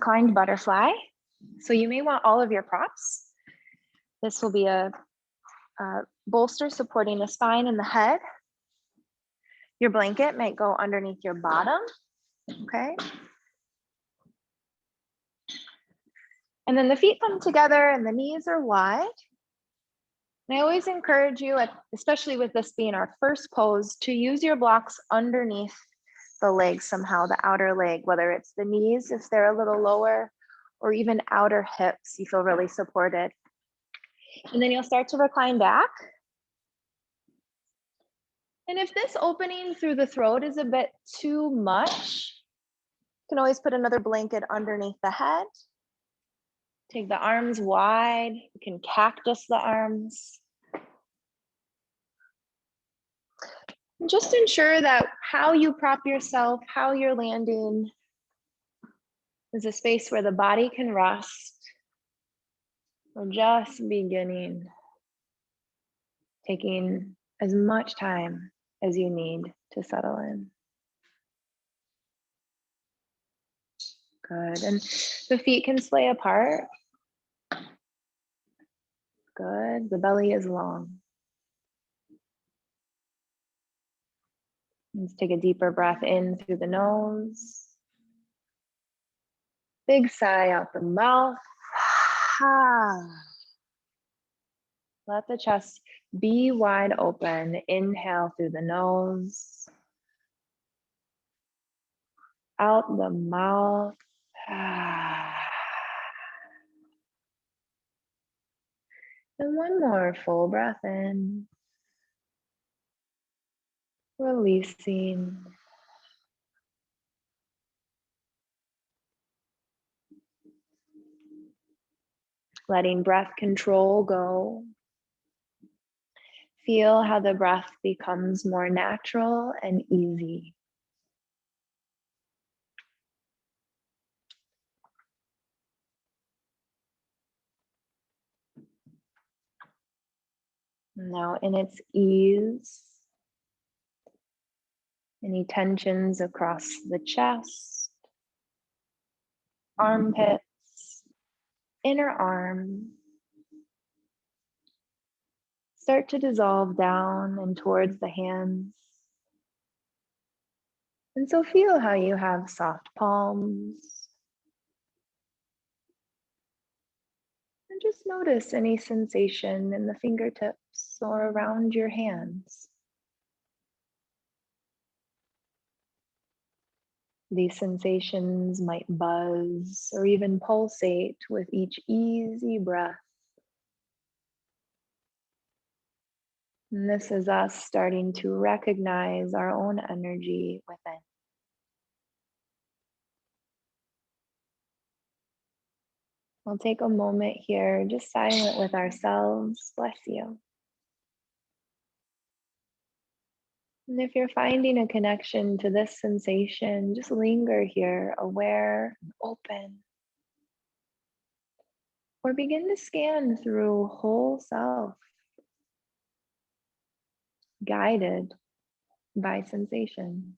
reclined butterfly. So you may want all of your props. This will be a bolster supporting the spine and the head. Your blanket might go underneath your bottom, okay? And then the feet come together and the knees are wide. And I always encourage you, especially with this being our first pose, to use your blocks underneath the legs somehow, the outer leg, whether it's the knees if they're a little lower, or even outer hips, you feel really supported. And then you'll start to recline back. And if this opening through the throat is a bit too much, you can always put another blanket underneath the head. Take the arms wide. You can cactus the arms. And just ensure that how you prop yourself, how you're landing, is a space where the body can rest. We're just beginning, taking as much time as you need to settle in. Good, and the feet can splay apart. Good, the belly is long. Let's take a deeper breath in through the nose. Big sigh out the mouth. Let the chest be wide open. Inhale through the nose. Out the mouth. And one more full breath in. Releasing. Letting breath control go. Feel how the breath becomes more natural and easy. Now, in its ease, any tensions across the chest, armpits, inner arm, start to dissolve down and towards the hands. And so feel how you have soft palms. And just notice any sensation in the fingertips or around your hands. These sensations might buzz or even pulsate with each easy breath. And this is us starting to recognize our own energy within. We'll take a moment here, just silent with ourselves. Bless you. And if you're finding a connection to this sensation, just linger here, aware and open. Or begin to scan through whole self, guided by sensation.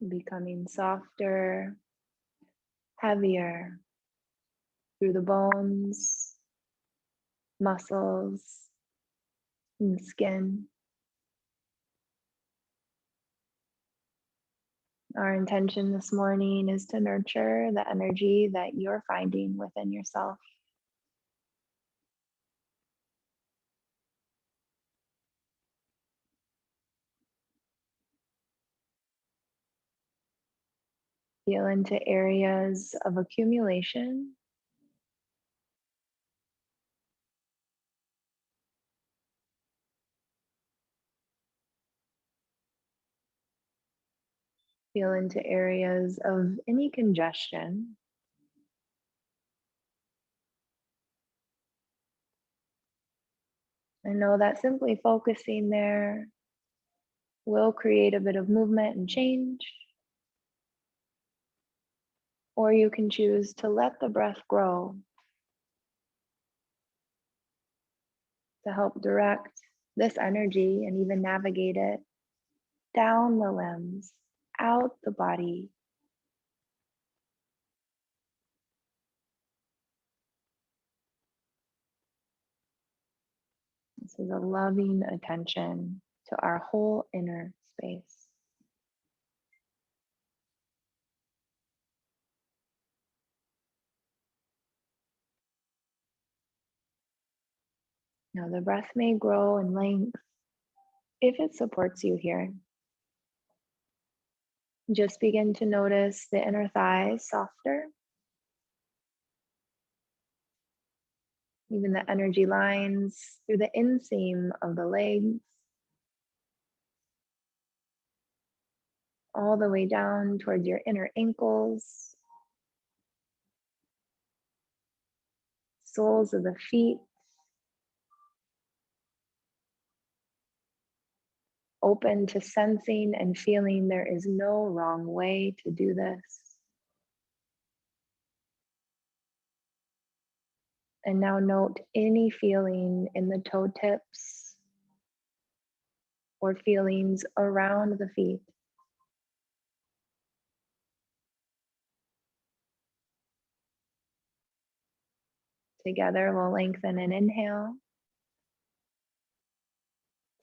becoming softer, heavier through the bones, muscles, and skin. Our intention this morning is to nurture the energy that you're finding within yourself. Feel into areas of accumulation. Feel into areas of any congestion. And know that simply focusing there will create a bit of movement and change. Or you can choose to let the breath grow to help direct this energy and even navigate it down the limbs, out the body. This is a loving attention to our whole inner space. Now the breath may grow in length if it supports you here. Just begin to notice the inner thighs softer. Even the energy lines through the inseam of the legs, all the way down towards your inner ankles, soles of the feet, open to sensing and feeling there is no wrong way to do this. And now note any feeling in the toe tips or feelings around the feet. Together, we'll lengthen an inhale.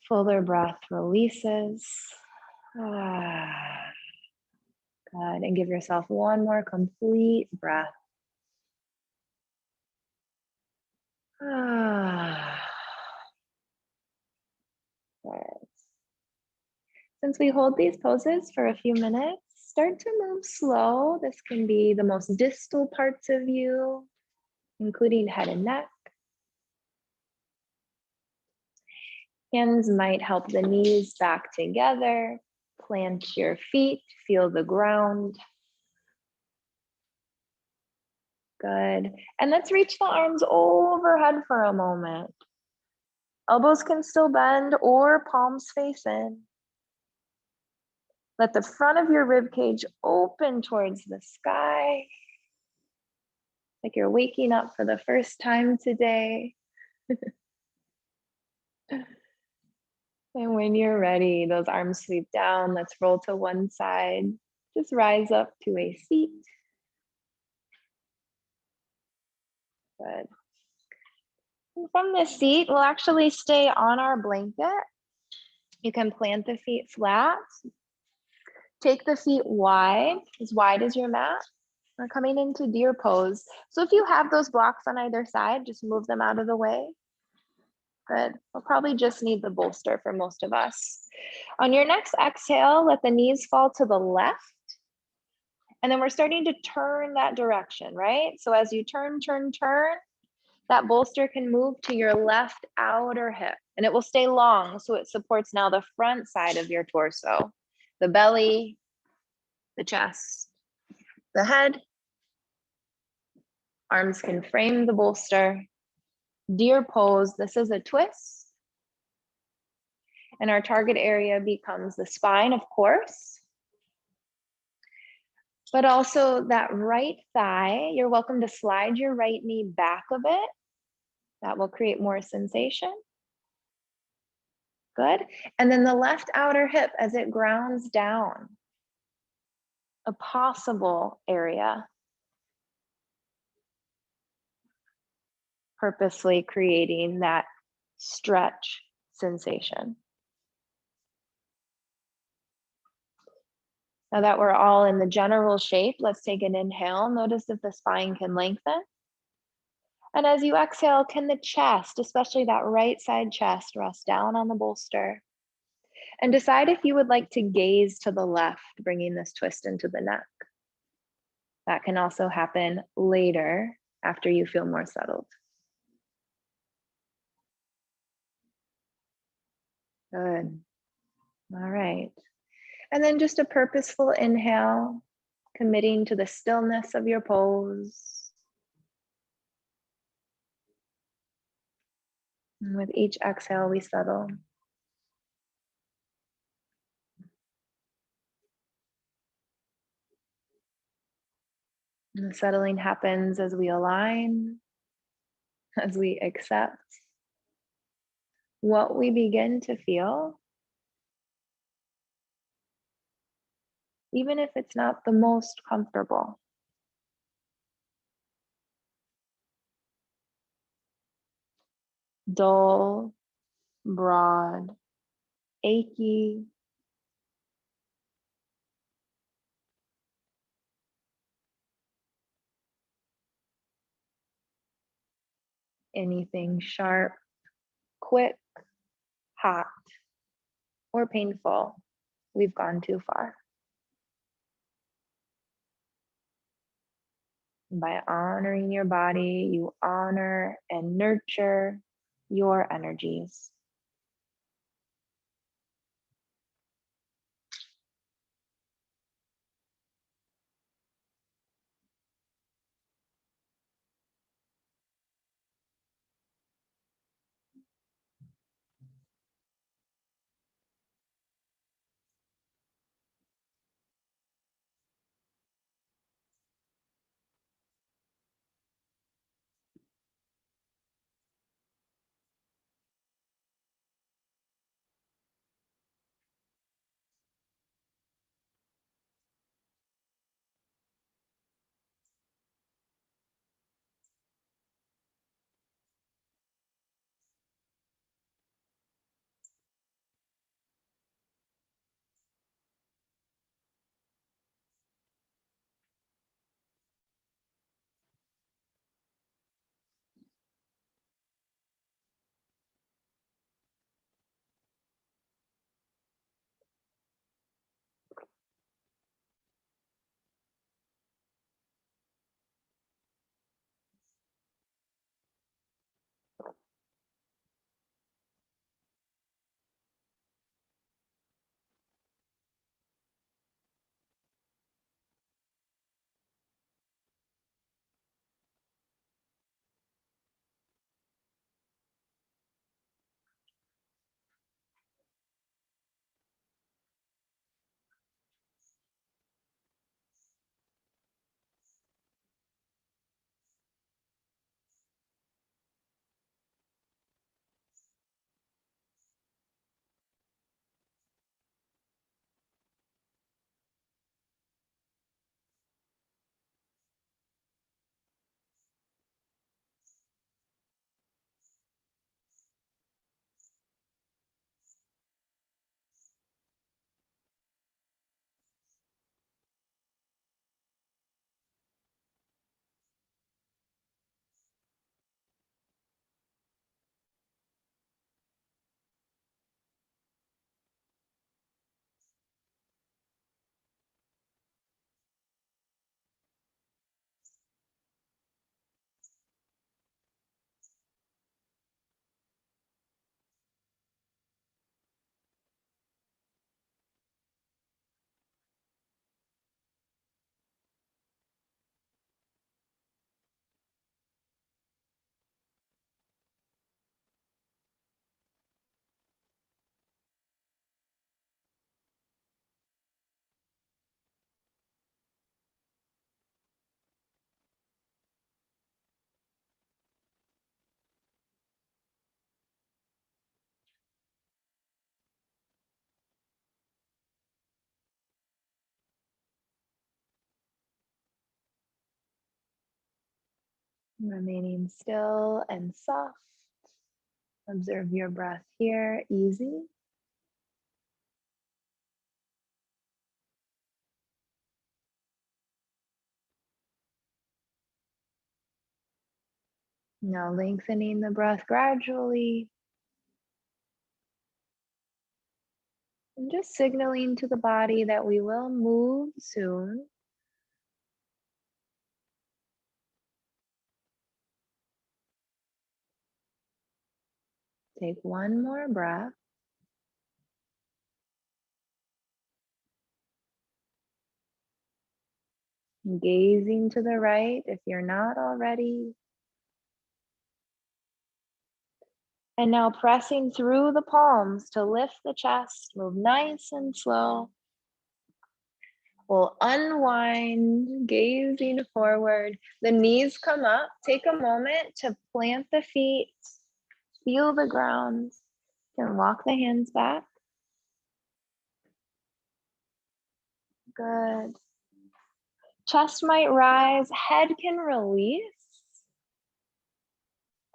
Fuller breath releases. Good. And give yourself one more complete breath. Good. Since we hold these poses for a few minutes, start to move slow. This can be the most distal parts of you, including head and neck. Hands might help the knees back together. Plant your feet, feel the ground. Good. And let's reach the arms overhead for a moment. Elbows can still bend or palms face in. Let the front of your rib cage open towards the sky. Like you're waking up for the first time today. And when you're ready, those arms sweep down. Let's roll to one side. Just rise up to a seat. Good. And from this seat, we'll actually stay on our blanket. You can plant the feet flat. Take the feet wide as your mat. We're coming into deer pose. So if you have those blocks on either side, just move them out of the way. Good. We'll probably just need the bolster for most of us. On your next exhale, let the knees fall to the left. And then we're starting to turn that direction, right? So as you turn, that bolster can move to your left outer hip and it will stay long. So it supports now the front side of your torso, the belly, the chest, the head. Arms can frame the bolster. Deer pose, this is a twist. And our target area becomes the spine, of course, but also that right thigh. You're welcome to slide your right knee back a bit. That will create more sensation. Good. And then the left outer hip as it grounds down. a possible area, purposely creating that stretch sensation. Now that we're all in the general shape, let's take an inhale. Notice if the spine can lengthen. And as you exhale, can the chest, especially that right side chest, rest down on the bolster? And decide if you would like to gaze to the left, bringing this twist into the neck. That can also happen later after you feel more settled. Good. All right. And then just a purposeful inhale, committing to the stillness of your pose. And with each exhale, we settle. And the settling happens as we align, as we accept what we begin to feel, even if it's not the most comfortable. Dull, broad, achy, anything sharp, quick, hot, or painful, we've gone too far. And by honoring your body, you honor and nurture your energies. Remaining still and soft. Observe your breath here, easy. Now lengthening the breath gradually and just signaling to the body that we will move soon. Take one more breath. Gazing to the right if you're not already. And now pressing through the palms to lift the chest, move nice and slow. We'll unwind, gazing forward. The knees come up. Take a moment to plant the feet, feel the ground. You can walk the hands back. Good. Chest might rise, head can release,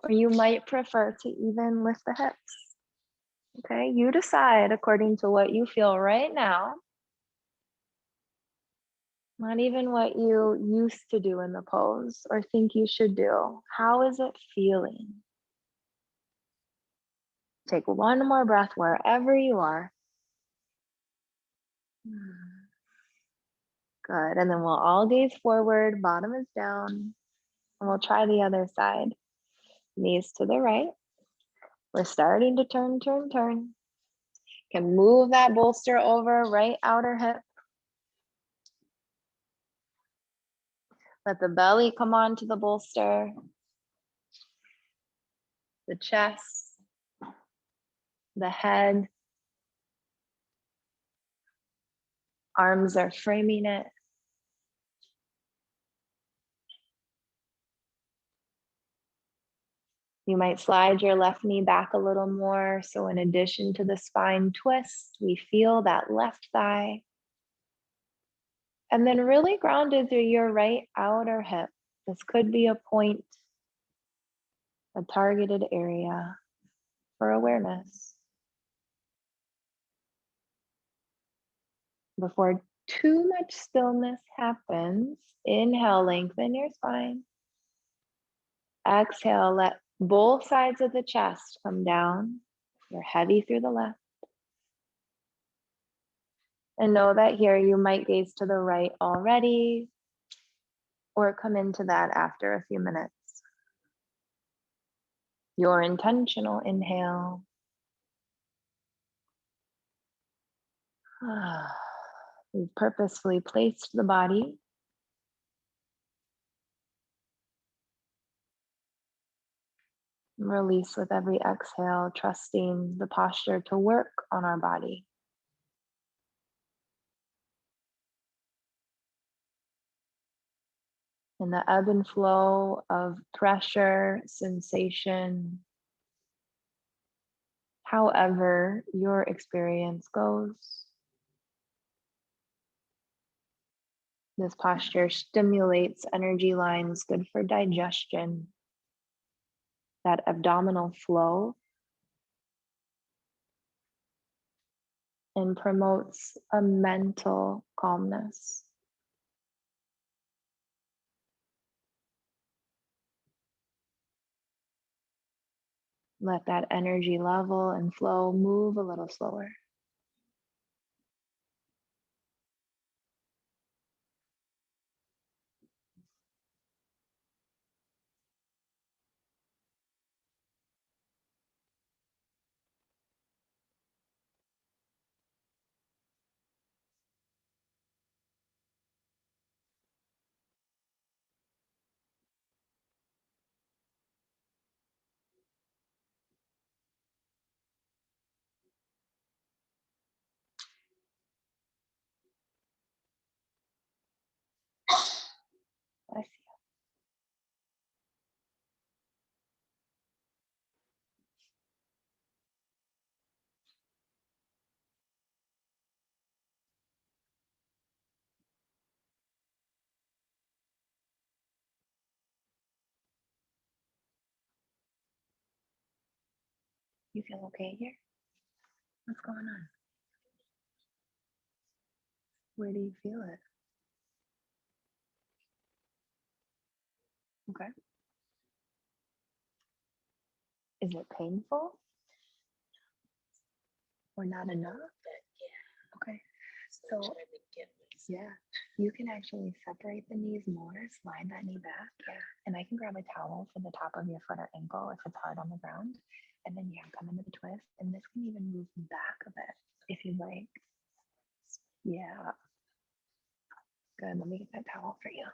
or you might prefer to even lift the hips. Okay, you decide according to what you feel right now. Not even what you used to do in the pose or think you should do. How is it feeling? Take one more breath wherever you are. Good. And then we'll all gaze forward, bottom is down. And we'll try the other side. Knees to the right. We're starting to turn, turn, turn. Can move that bolster over, right outer hip. Let the belly come onto the bolster. The chest. The head. Arms are framing it. You might slide your left knee back a little more. So in addition to the spine twist, we feel that left thigh. And then really grounded through your right outer hip. This could be a point, a targeted area for awareness. Before too much stillness happens, inhale, lengthen your spine. Exhale, let both sides of the chest come down. You're heavy through the left. And know that here you might gaze to the right already or come into that after a few minutes. Your intentional inhale. We've purposefully placed the body. Release with every exhale, trusting the posture to work on our body. And the ebb and flow of pressure, sensation, however your experience goes. This posture stimulates energy lines, good for digestion, that abdominal flow, and promotes a mental calmness. Let that energy level and flow move a little slower. Bless you. You feel okay here? What's going on? Where do you feel it? Okay. Is it painful or not enough? Okay. So yeah, you can actually separate the knees more, slide that knee back. Yeah. And I can grab a towel for the top of your foot or ankle if it's hard on the ground. And then yeah, come into the twist. And this can even move back a bit if you'd like. Yeah. Good. Let me get that towel for you.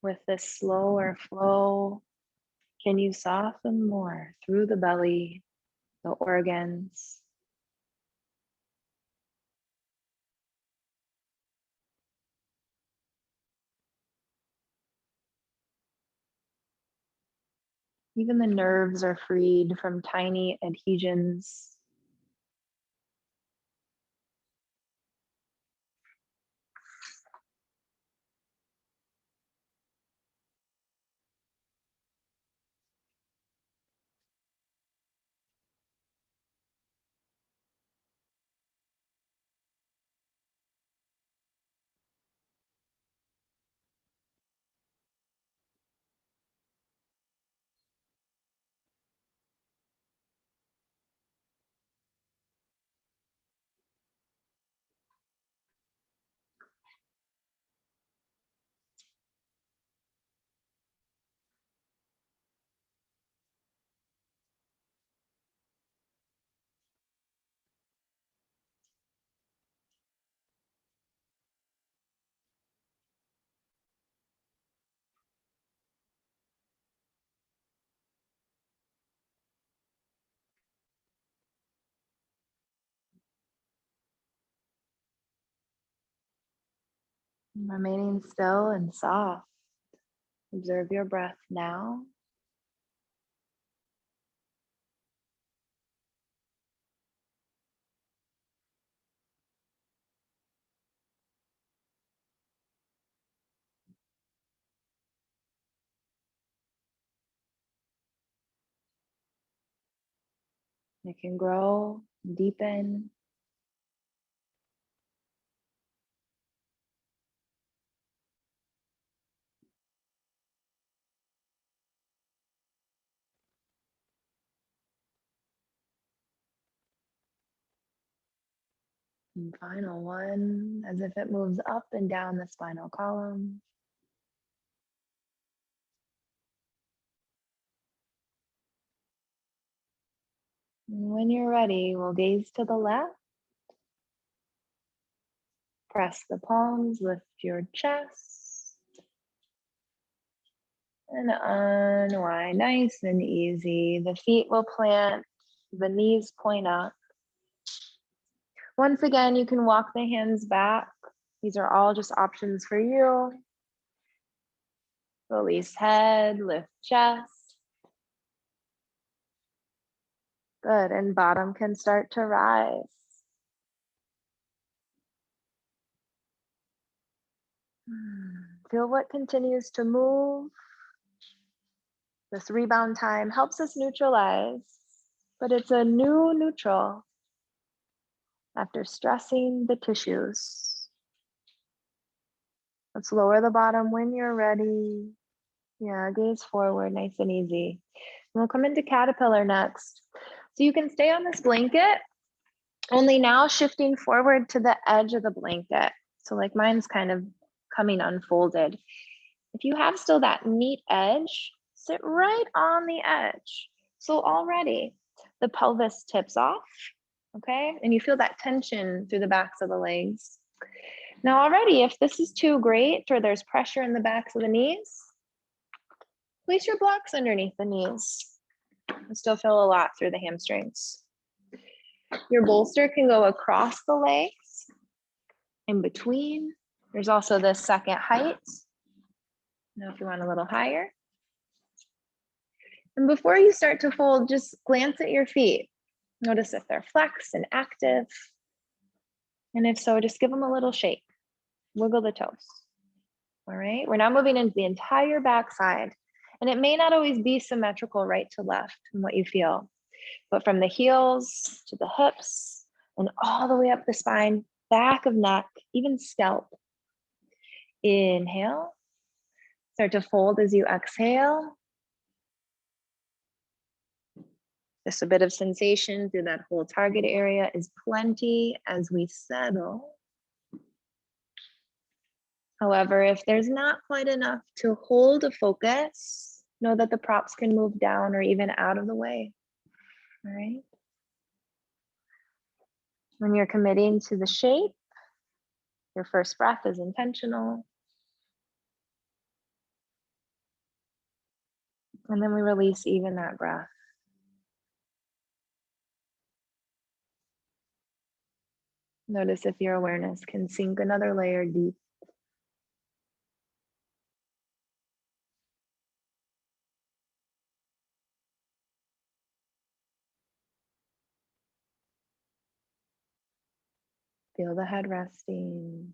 With this slower flow, can you soften more through the belly, the organs? Even the nerves are freed from tiny adhesions. Remaining still and soft. Observe your breath now. It can grow, deepen. And final one, as if it moves up and down the spinal column. And when you're ready, we'll gaze to the left. Press the palms, lift your chest. And unwind, nice and easy. The feet will plant, the knees point up. Once again, you can walk the hands back. These are all just options for you. Release head, lift chest. Good, and bottom can start to rise. Feel what continues to move. This rebound time helps us neutralize, but it's a new neutral after stressing the tissues. Let's lower the bottom when you're ready. Yeah, gaze forward, nice and easy. And we'll come into caterpillar next. So you can stay on this blanket, only now shifting forward to the edge of the blanket. So like mine's kind of coming unfolded. If you have still that neat edge, sit right on the edge. So already the pelvis tips off, okay? And you feel that tension through the backs of the legs. Now already, if this is too great or there's pressure in the backs of the knees, place your blocks underneath the knees. I still feel a lot through the hamstrings. Your bolster can go across the legs, in between, There's also the second height. Now if you want a little higher. And before you start to fold, just glance at your feet. Notice if they're flexed and active. And if so, just give them a little shake. Wiggle the toes. All right, we're now moving into the entire backside. And it may not always be symmetrical right to left in what you feel, but from the heels to the hips and all the way up the spine, back of neck, even scalp. Inhale. Start to fold as you exhale. Just a bit of sensation through that whole target area is plenty as we settle. However, if there's not quite enough to hold a focus, know that the props can move down or even out of the way. All right. When you're committing to the shape, your first breath is intentional. And then we release even that breath. Notice if your awareness can sink another layer deep. Feel the head resting.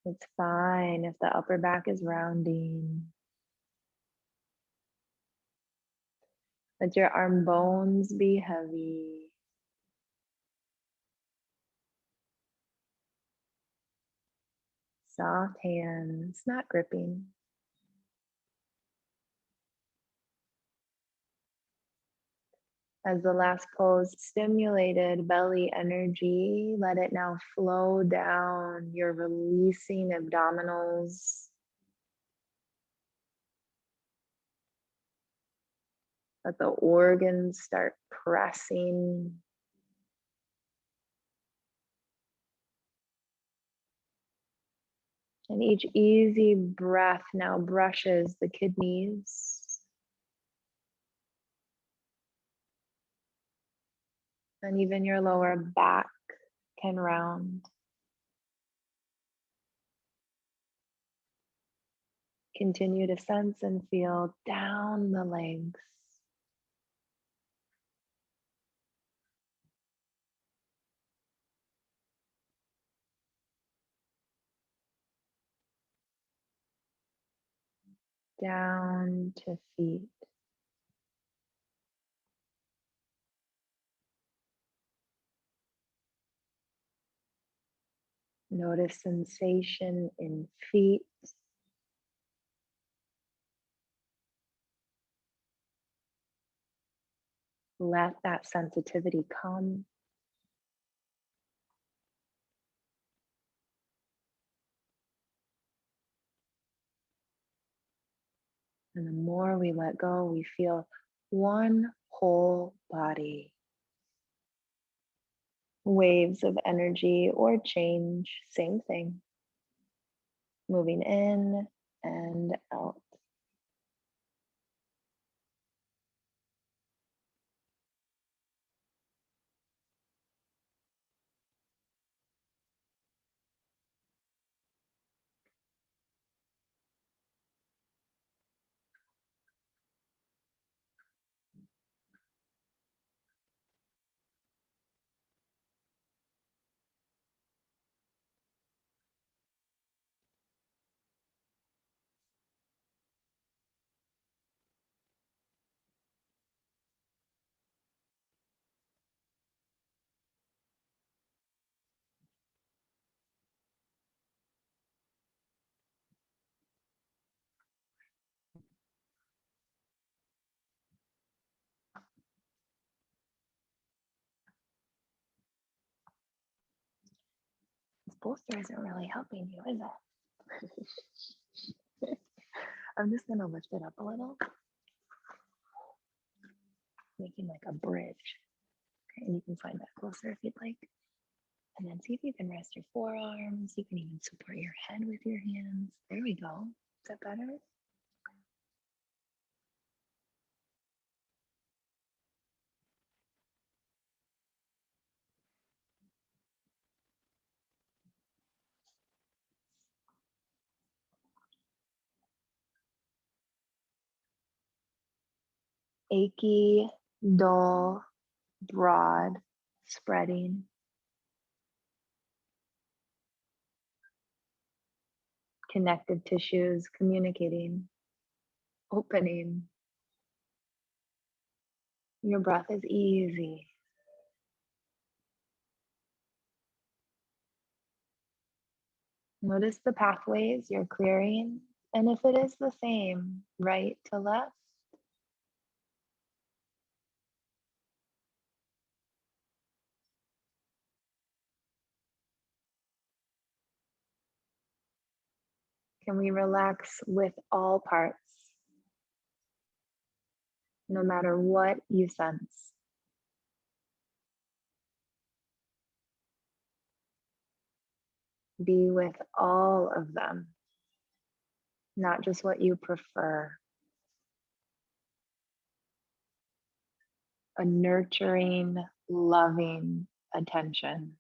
It's fine if the upper back is rounding. Let your arm bones be heavy. Soft hands, not gripping. As the last pose stimulated belly energy, let it now flow down. You're releasing abdominals. Let the organs start pressing. And each easy breath now brushes the kidneys. And even your lower back can round. Continue to sense and feel down the legs. Down to feet. Notice sensation in feet. Let that sensitivity come. And the more we let go, we feel one whole body. Waves of energy or change, same thing. Moving in and out. This bolster isn't really helping you, is it? I'm just gonna lift it up a little, making like a bridge. Okay, and you can find that closer if you'd like. And then see if you can rest your forearms. You can even support your head with your hands. There we go. Is that better? achy, dull, broad, spreading. Connective tissues communicating, opening. Your breath is easy. Notice the pathways you're clearing, and if it is the same, right to left, can we relax with all parts, no matter what you sense? Be with all of them, not just what you prefer. A nurturing, loving attention.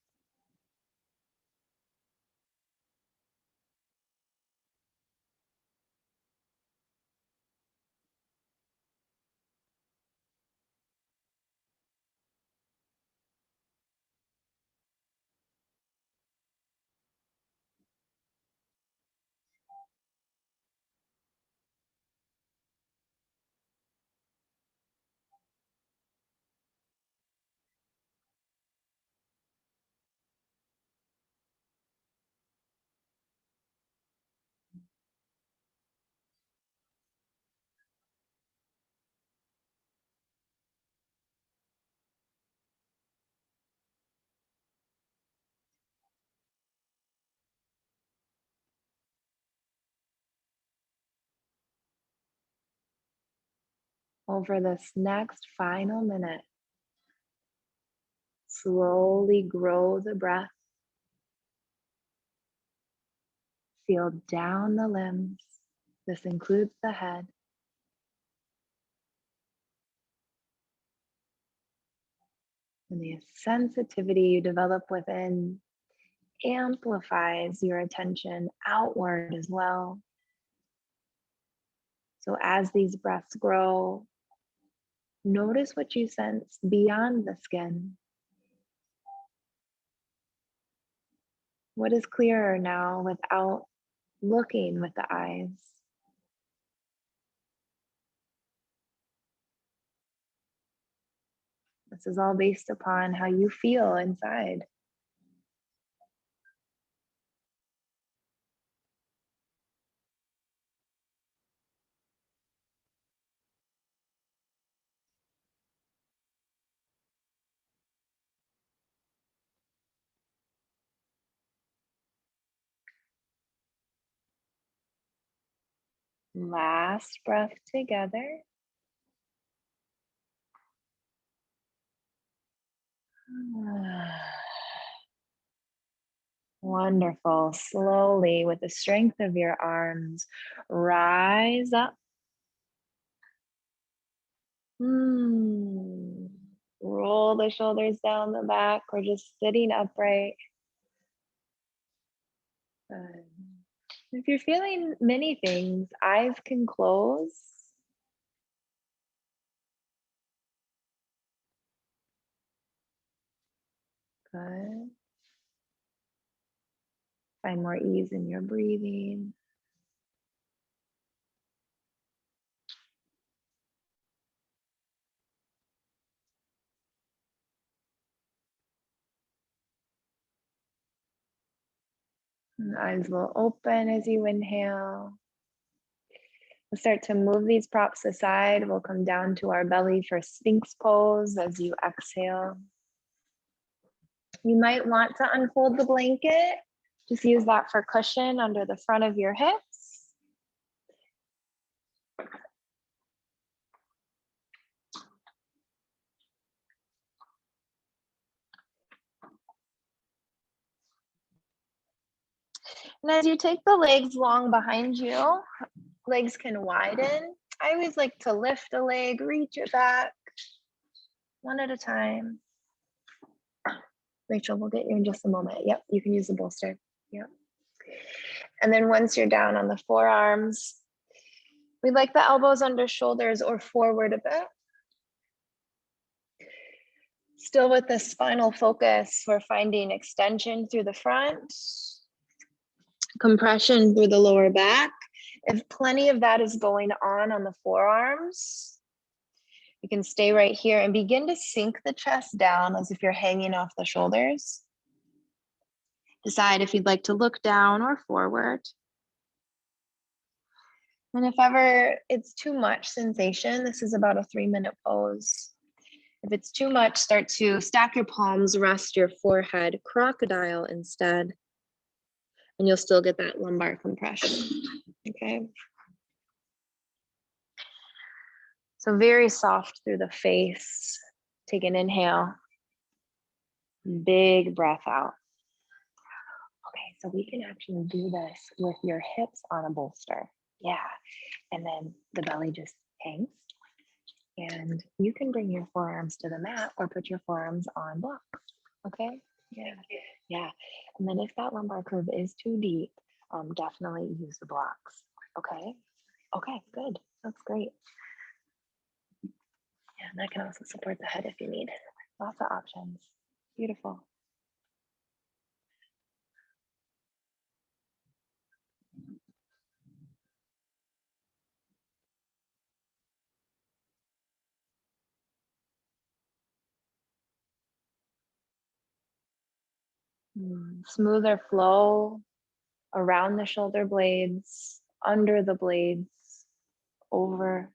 Over this next final minute, slowly grow the breath. Feel down the limbs. This includes the head. And the sensitivity you develop within amplifies your attention outward as well. So as these breaths grow, notice what you sense beyond the skin. What is clearer now without looking with the eyes? This is all based upon how you feel inside. Last breath together. Wonderful. Slowly, with the strength of your arms, rise up. Roll the shoulders down the back or just sitting upright. Good. If you're feeling many things, eyes can close. Good. Find more ease in your breathing. And eyes will open as you inhale. We'll start to move these props aside. We'll come down to our belly for Sphinx pose as you exhale. You might want to unfold the blanket. Just use that for cushion under the front of your hips. And as you take the legs long behind you, legs can widen. I always like to lift a leg, reach it back, one at a time. Rachel, we'll get you in just a moment. Yep, you can use the bolster. Yep. And then once you're down on the forearms, we like the elbows under shoulders or forward a bit. Still with the spinal focus, we're finding extension through the front, compression through the lower back. If plenty of that is going on the forearms, you can stay right here and begin to sink the chest down as if you're hanging off the shoulders. Decide if you'd like to look down or forward. And if ever it's too much sensation, this is about a 3-minute pose. If it's too much, start to stack your palms, rest your forehead, crocodile instead, and you'll still get that lumbar compression, okay? So very soft through the face. Take an inhale, big breath out. Okay, so we can actually do this with your hips on a bolster. Yeah, and then the belly just hangs. And you can bring your forearms to the mat or put your forearms on blocks, okay? Yeah. And then if that lumbar curve is too deep, definitely use the blocks, okay? Okay, good, that's great. Yeah, and that can also support the head if you need. Lots of options, beautiful. Smoother flow around the shoulder blades, under the blades, over.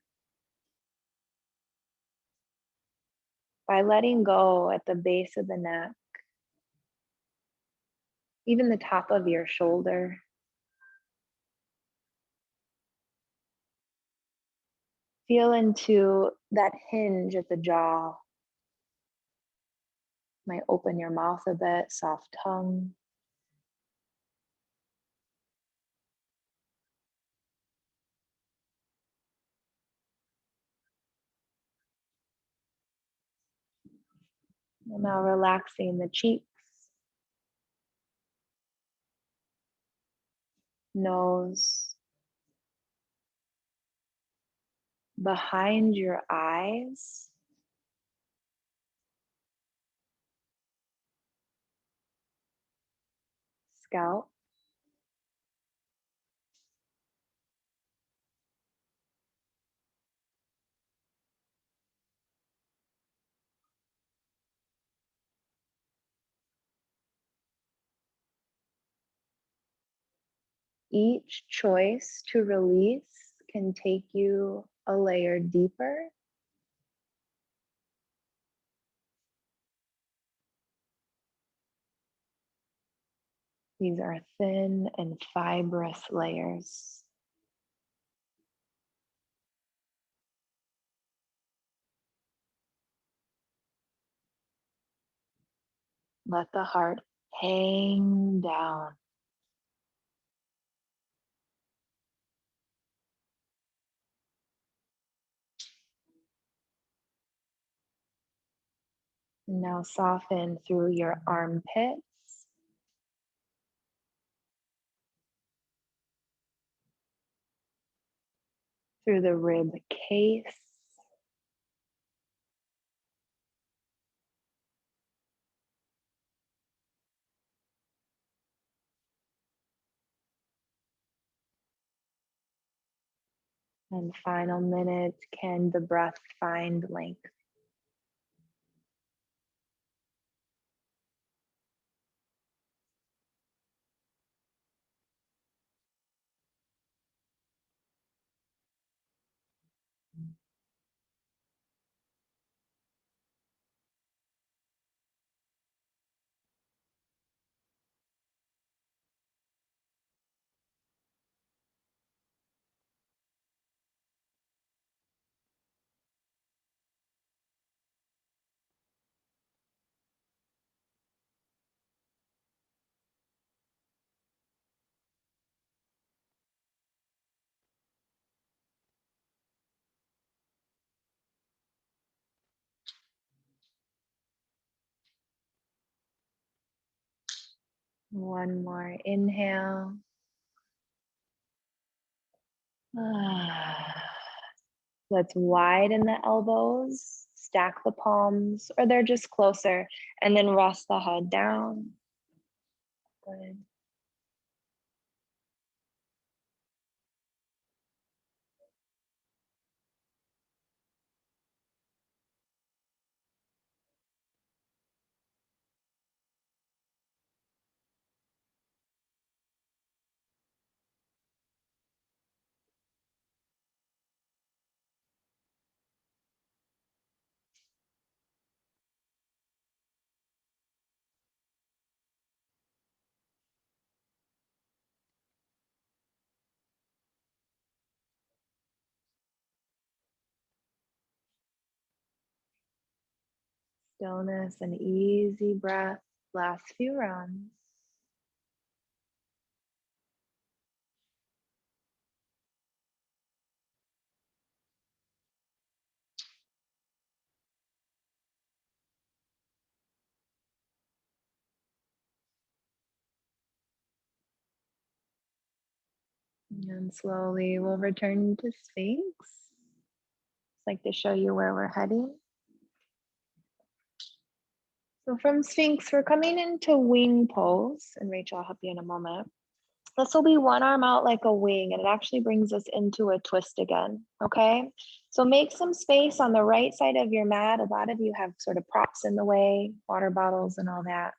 By letting go at the base of the neck, even the top of your shoulder. Feel into that hinge at the jaw. Might open your mouth a bit, soft tongue. And now relaxing the cheeks, nose, behind your eyes, scalp, each choice to release can take you a layer deeper. These are thin and fibrous layers. Let the heart hang down. Now soften through your armpits, through the rib case, and final minute, can the breath find length? One more inhale. Let's widen the elbows, stack the palms or they're just closer, and then rest the head down. Good. Stillness and easy breath. Last few rounds. And slowly we'll return to Sphinx. Just like to show you where we're heading. So from Sphinx, we're coming into wing pose, and Rachel, I'll help you in a moment. This will be one arm out like a wing, and it actually brings us into a twist again, okay? So make some space on the right side of your mat. A lot of you have sort of props in the way, water bottles and all that.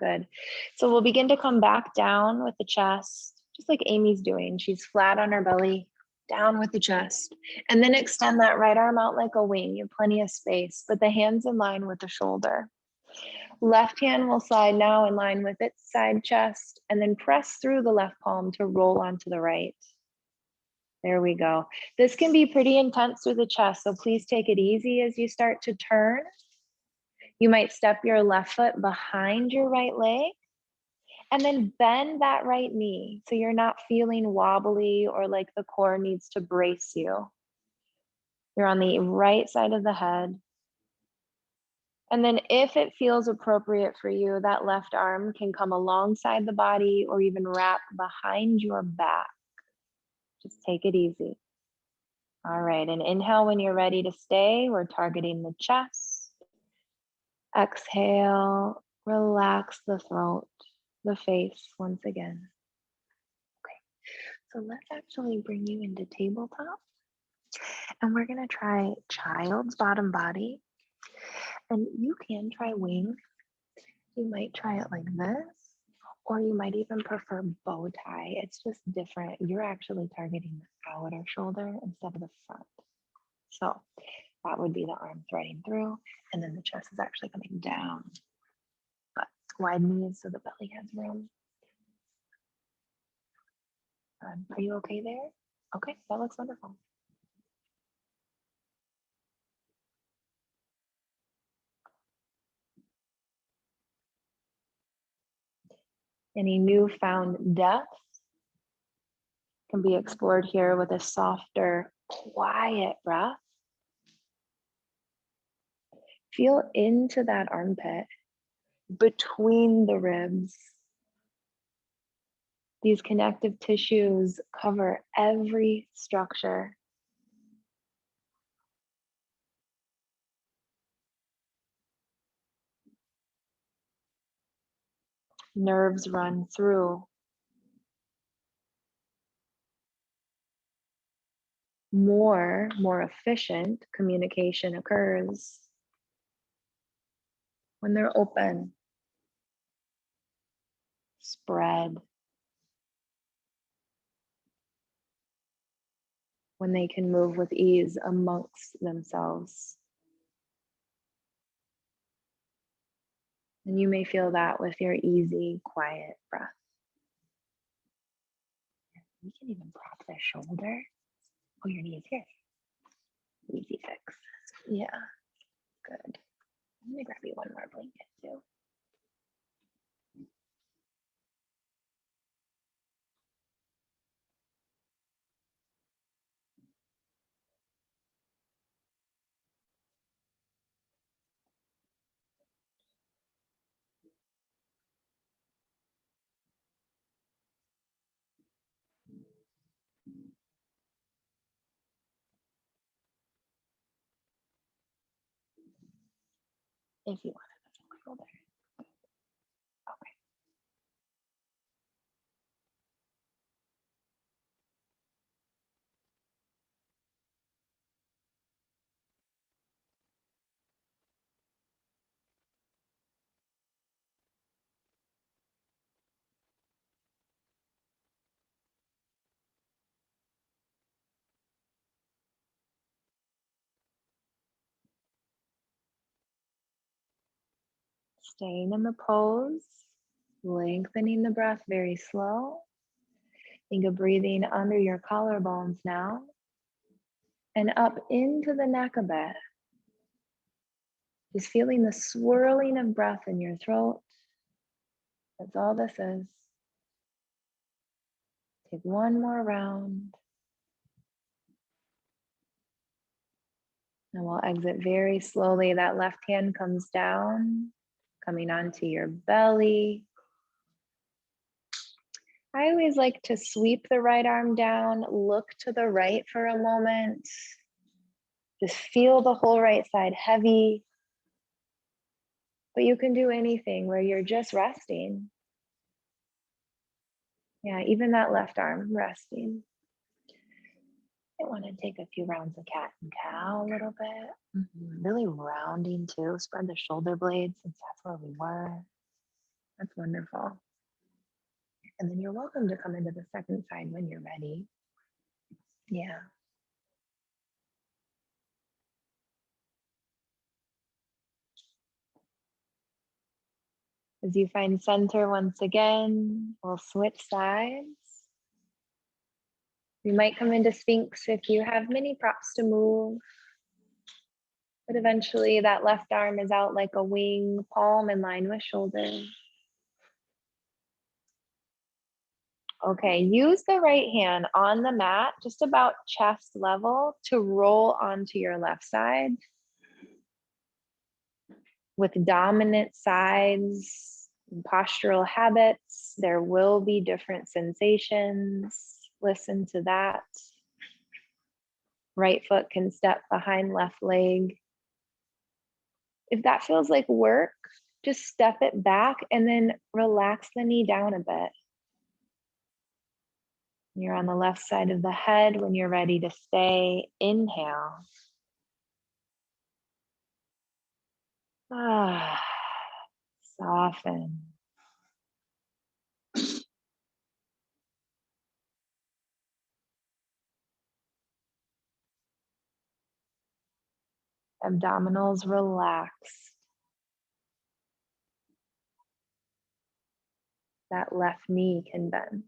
Good. So we'll begin to come back down with the chest, just like Amy's doing. She's flat on her belly, down with the chest. And then extend that right arm out like a wing. You have plenty of space, but the hands in line with the shoulder. Left hand will slide now in line with its side chest, and then press through the left palm to roll onto the right. There we go. This can be pretty intense through the chest, so please take it easy as you start to turn. You might step your left foot behind your right leg, and then bend that right knee so you're not feeling wobbly or like the core needs to brace you. You're on the right side of the head. And then if it feels appropriate for you, that left arm can come alongside the body or even wrap behind your back. Just take it easy. All right, and inhale when you're ready to stay. We're targeting the chest. Exhale, relax the throat, the face once again. Okay, so let's actually bring you into tabletop. And we're gonna try child's bottom body. And you can try wing. You might try it like this, or you might even prefer bow tie. It's just different. You're actually targeting the outer shoulder instead of the front. So that would be the arm threading through, and then the chest is actually coming down. But wide knees so the belly has room. Are you okay there? Okay, that looks wonderful. Any newfound depth can be explored here with a softer, quiet breath. Feel into that armpit, between the ribs. These connective tissues cover every structure. Nerves run through. More efficient communication occurs when they're open, spread, when they can move with ease amongst themselves. And you may feel that with your easy, quiet breath. You can even prop the shoulder. Oh, your knees here. Easy fix. Yeah, good. I'm gonna grab you one more blanket too. if you want it a little there. Okay. Staying in the pose, lengthening the breath very slow. Think of breathing under your collarbones now and up into the neck a bit. Just feeling the swirling of breath in your throat. That's all this is. Take one more round. And we'll exit very slowly. That left hand comes down, coming onto your belly. I always like to sweep the right arm down, look to the right for a moment. Just feel the whole right side heavy. But you can do anything where you're just resting. Yeah, even that left arm resting. I want to take a few rounds of cat and cow a little bit. Really rounding too. Spread the shoulder blades since that's where we were. That's wonderful. And then you're welcome to come into the second side when you're ready. Yeah. As you find center once again, we'll switch sides. You might come into Sphinx if you have many props to move. But eventually that left arm is out like a wing, palm in line with shoulder. Okay, use the right hand on the mat, just about chest level, to roll onto your left side. With dominant sides and postural habits, there will be different sensations. Listen to that. Right foot can step behind left leg. If that feels like work, just step it back and then relax the knee down a bit. You're on the left side of the head. When you're ready to stay, inhale. Ah, soften. Abdominals relax. That left knee can bend.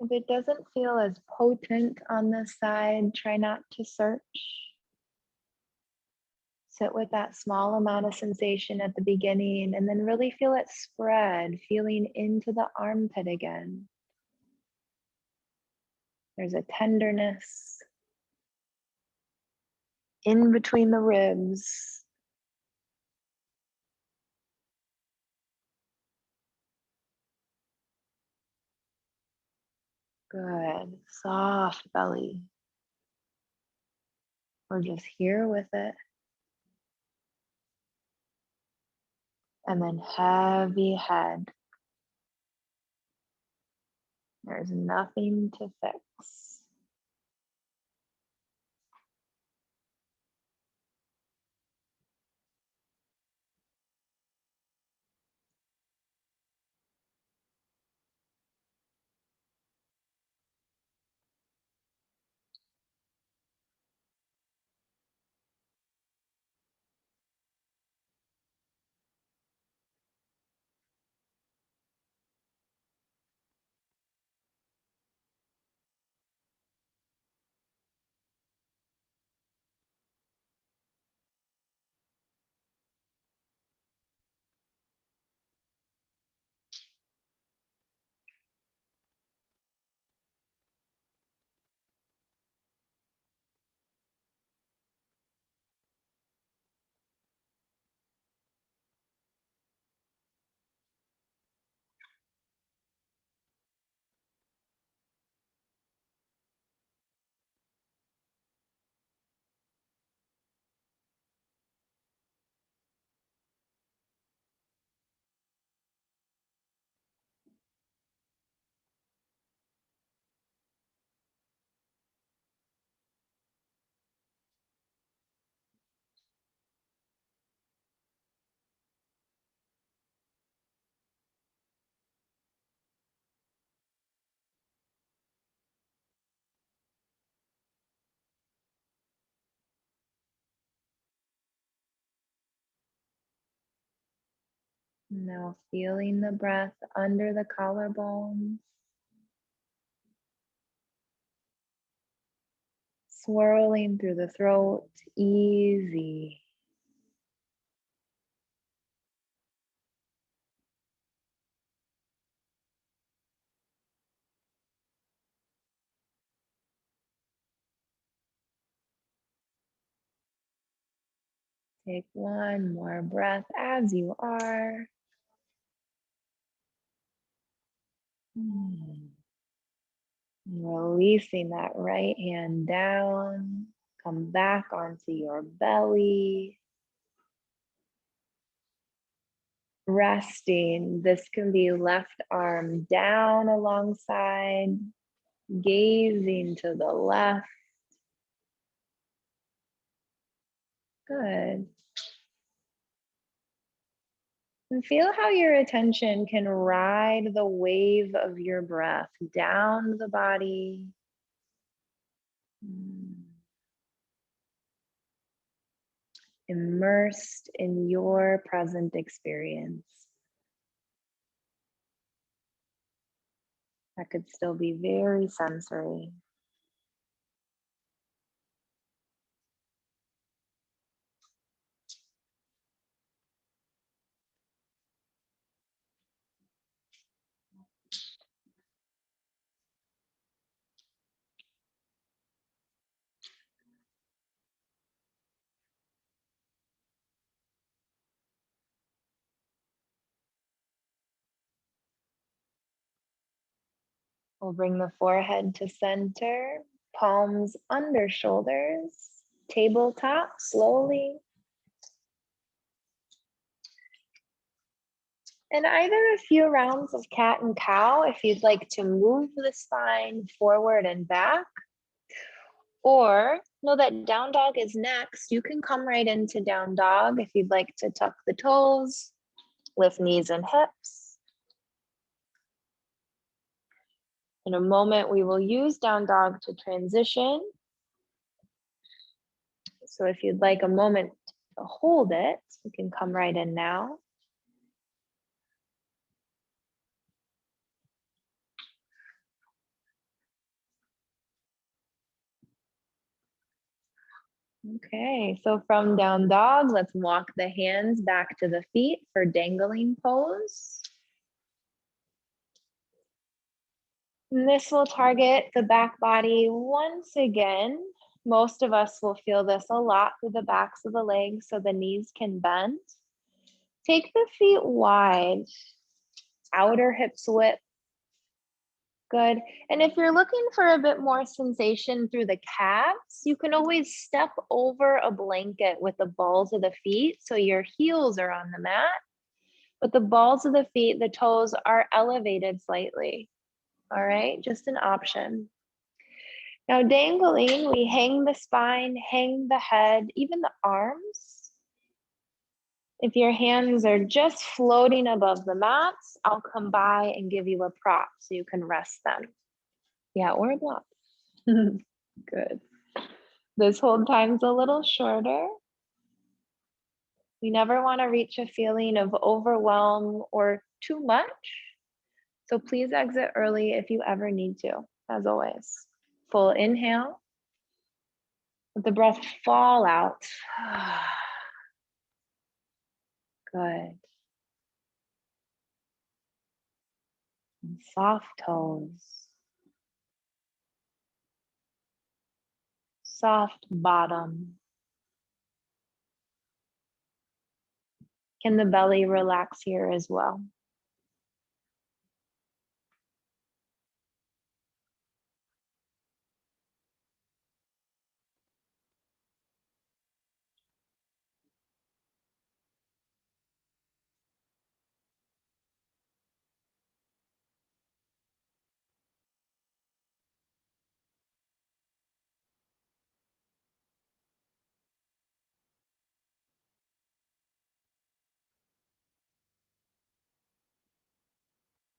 If it doesn't feel as potent on this side, try not to search. Sit with that small amount of sensation at the beginning and then really feel it spread, feeling into the armpit again. There's a tenderness in between the ribs. Good, soft belly. We're just here with it. And then heavy head. There's nothing to fix. Now feeling the breath under the collarbones, swirling through the throat, easy. Take one more breath as you are. Releasing that right hand down. Come back onto your belly. Resting. This can be left arm down alongside, gazing to the left. Good. And feel how your attention can ride the wave of your breath down the body. Immersed in your present experience. That could still be very sensory. We'll bring the forehead to center, palms under shoulders, tabletop slowly. And either a few rounds of cat and cow if you'd like to move the spine forward and back, or know that down dog is next. You can come right into down dog if you'd like to tuck the toes, lift knees and hips. In a moment, we will use down dog to transition. So if you'd like a moment to hold it, you can come right in now. Okay, so from down dog, let's walk the hands back to the feet for dangling pose. And this will target the back body once again. Most of us will feel this a lot through the backs of the legs so the knees can bend. Take the feet wide, outer hips width. Good. And if you're looking for a bit more sensation through the calves, you can always step over a blanket with the balls of the feet so your heels are on the mat. But the balls of the feet, the toes are elevated slightly. All right, just an option. Now dangling, we hang the spine, hang the head, even the arms. If your hands are just floating above the mats, I'll come by and give you a prop so you can rest them. Yeah, or a block. Good. This hold time's a little shorter. We never want to reach a feeling of overwhelm or too much. So please exit early if you ever need to, as always. Full inhale. Let the breath fall out. Good. And soft toes. Soft bottom. Can the belly relax here as well?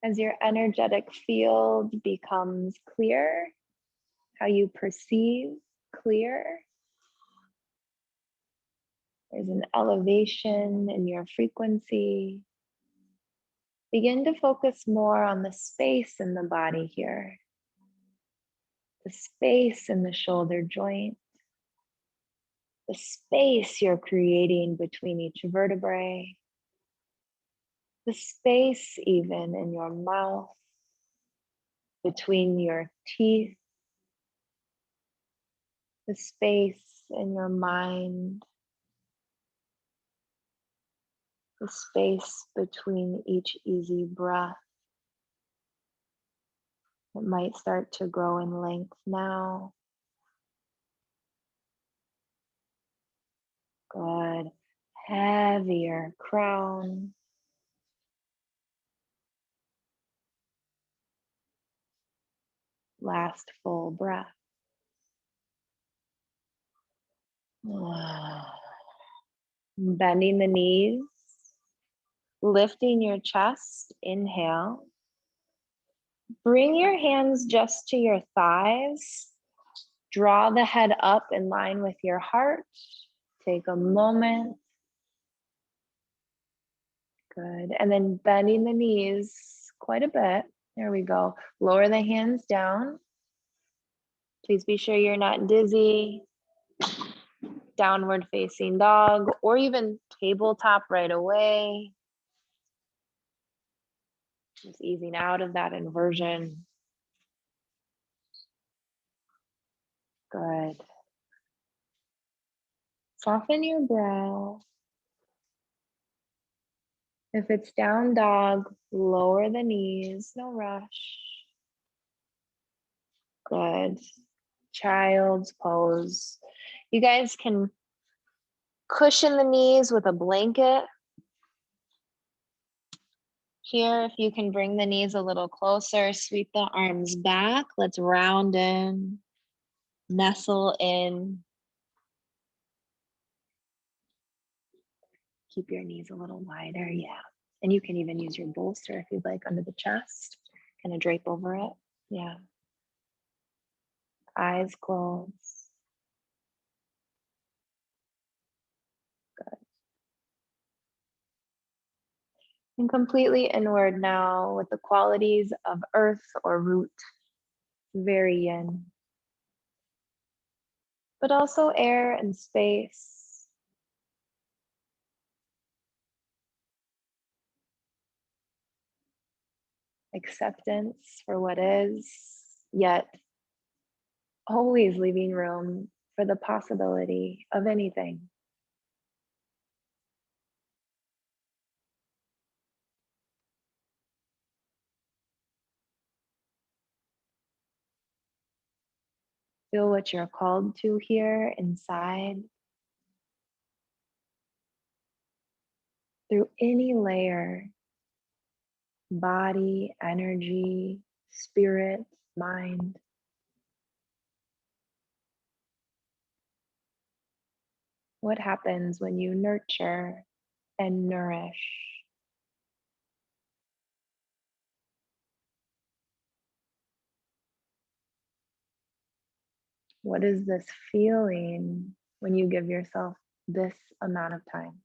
As your energetic field becomes clear, how you perceive clear, there's an elevation in your frequency. Begin to focus more on the space in the body here, the space in the shoulder joint, the space you're creating between each vertebrae, the space even in your mouth, between your teeth, the space in your mind, the space between each easy breath. It might start to grow in length now. Good. Heavier crown. Last full breath. Bending the knees, lifting your chest, inhale. Bring your hands just to your thighs. Draw the head up in line with your heart. Take a moment. Good. And then bending the knees quite a bit. There we go. Lower the hands down. Please be sure you're not dizzy. Downward facing dog, or even tabletop right away. Just easing out of that inversion. Good. Soften your brow. If it's down dog, lower the knees, no rush. Good. Child's pose. You guys can cushion the knees with a blanket. Here, if you can bring the knees a little closer, sweep the arms back. Let's round in, nestle in. Keep your knees a little wider, yeah. And you can even use your bolster if you'd like under the chest, kind of drape over it, yeah. Eyes closed. Good. And completely inward now with the qualities of earth or root, very yin. But also air and space. Acceptance for what is, yet always leaving room for the possibility of anything. Feel what you're called to here inside. Through any layer, body, energy, spirit, mind. What happens when you nurture and nourish? What is this feeling when you give yourself this amount of time?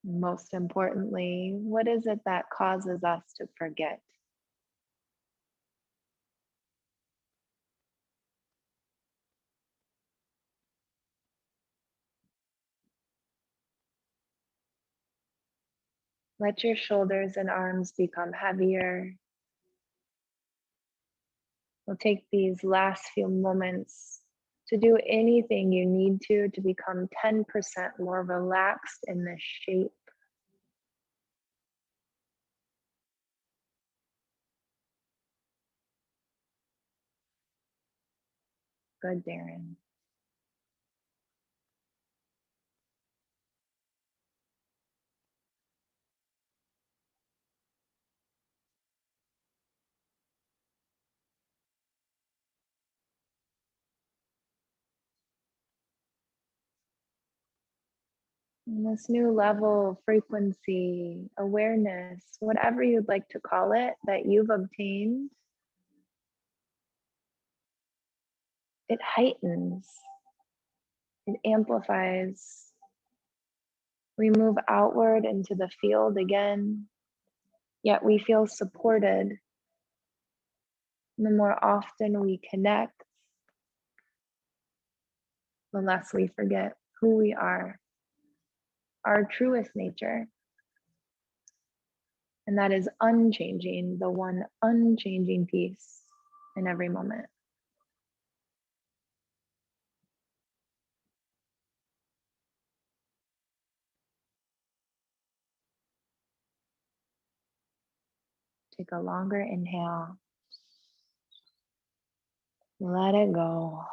Most importantly, what is it that causes us to forget? Let your shoulders and arms become heavier. We'll take these last few moments to do anything you need to become 10% more relaxed in this shape. Good, Darren. And this new level of frequency, awareness, whatever you'd like to call it, that you've obtained, it heightens, it amplifies. We move outward into the field again, yet we feel supported. The more often we connect, the less we forget who we are, our truest nature. And that is unchanging, the one unchanging piece in every moment. Take a longer inhale. Let it go.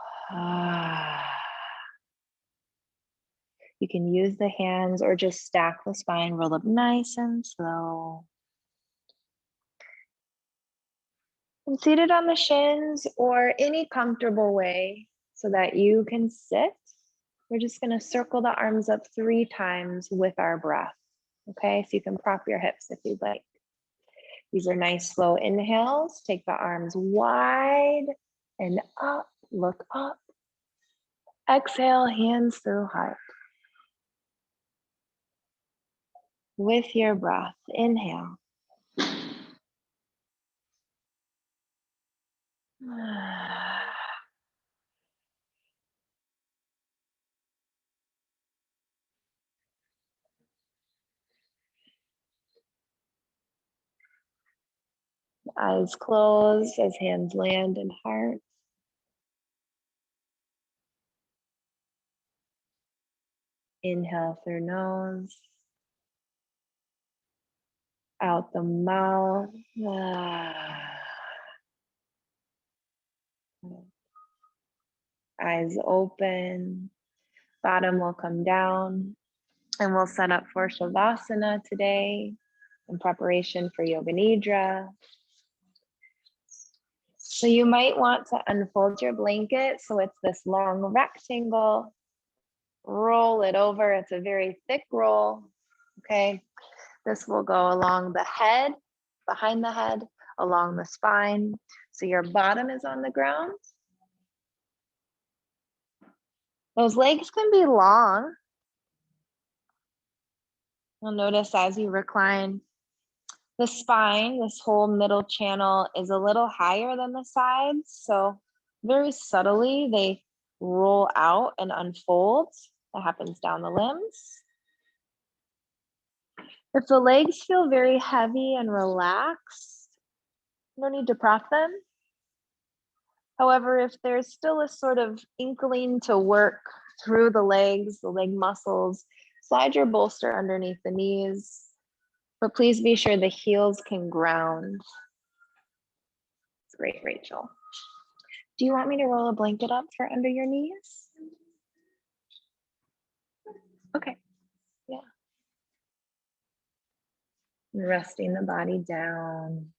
You can use the hands or just stack the spine, roll up nice and slow. And seated on the shins or any comfortable way so that you can sit. We're just going to circle the arms up 3 times with our breath. Okay, so you can prop your hips if you'd like. These are nice slow inhales. Take the arms wide and up, look up. Exhale, hands through heart. With your breath, inhale. Eyes closed as hands land in heart. Inhale through nose. Out the mouth. Eyes open. Bottom will come down. And we'll set up for Shavasana today in preparation for Yoga Nidra. So you might want to unfold your blanket so it's this long rectangle. Roll it over. It's a very thick roll. Okay. This will go along the head, behind the head, along the spine. So your bottom is on the ground. Those legs can be long. You'll notice as you recline, the spine, this whole middle channel is a little higher than the sides. So very subtly, they roll out and unfold. That happens down the limbs. If the legs feel very heavy and relaxed, no need to prop them. However, if there's still a sort of inkling to work through the legs, the leg muscles, slide your bolster underneath the knees, but please be sure the heels can ground. It's great, Rachel. Do you want me to roll a blanket up for under your knees? Okay, yeah. Resting the body down.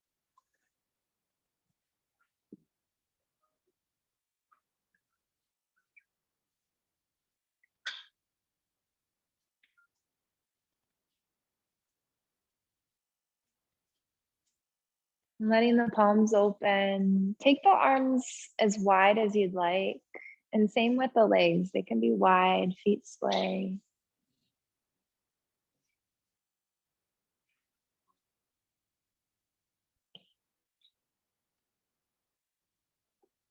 Letting the palms open. Take the arms as wide as you'd like. And same with the legs. They can be wide, feet splay.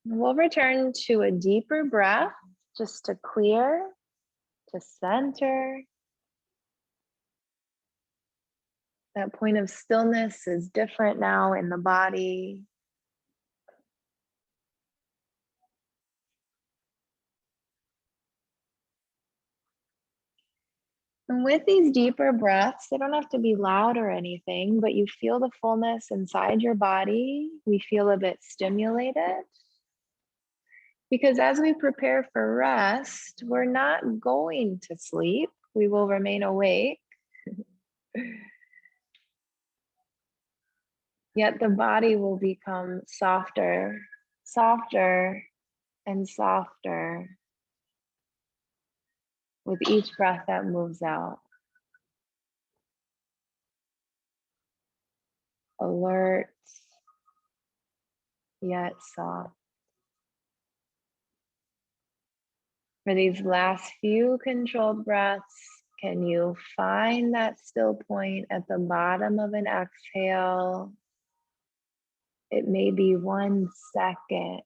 We'll return to a deeper breath just to clear, to center. That point of stillness is different now in the body. And with these deeper breaths, they don't have to be loud or anything, but you feel the fullness inside your body. We feel a bit stimulated. Because as we prepare for rest, we're not going to sleep. We will remain awake. Yet the body will become softer, softer, and softer with each breath that moves out. Alert, yet soft. For these last few controlled breaths, can you find that still point at the bottom of an exhale? It may be 1 second.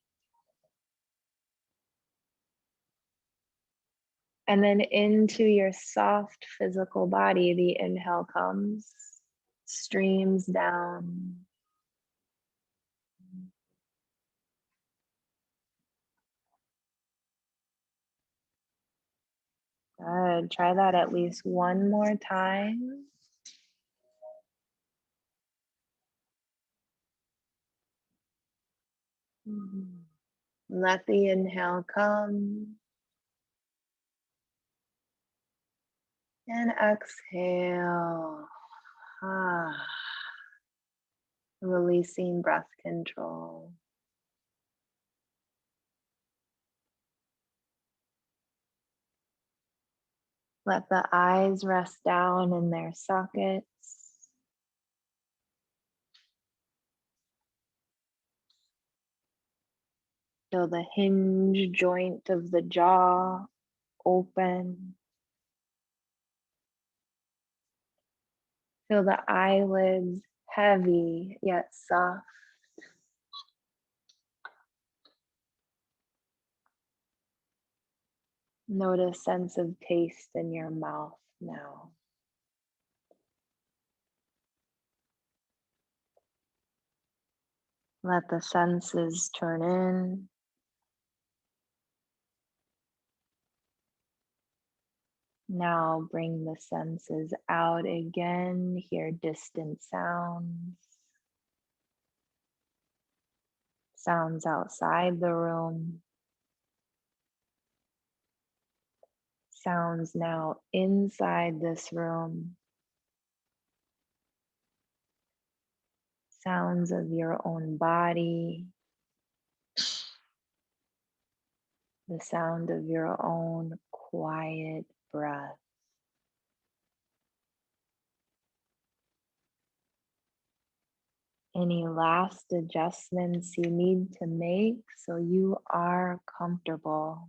And then into your soft physical body, the inhale comes, streams down. Good. Try that at least one more time. Let the inhale come and exhale. Releasing breath control. Let the eyes rest down in their sockets. Feel the hinge joint of the jaw open. Feel the eyelids heavy yet soft. Notice sense of taste in your mouth now. Let the senses turn in. Now bring the senses out again. Hear distant sounds. Sounds outside the room. Sounds now inside this room. Sounds of your own body. The sound of your own quiet breath. Any last adjustments you need to make so you are comfortable.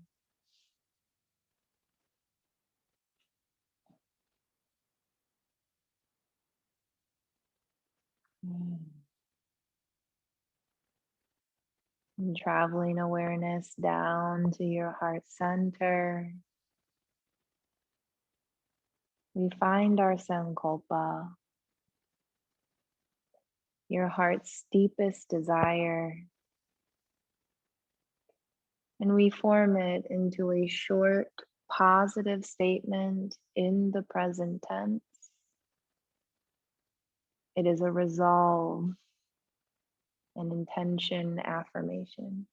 And traveling awareness down to your heart center. We find our Sankalpa, your heart's deepest desire, and we form it into a short, positive statement in the present tense. It is a resolve, an intention affirmation.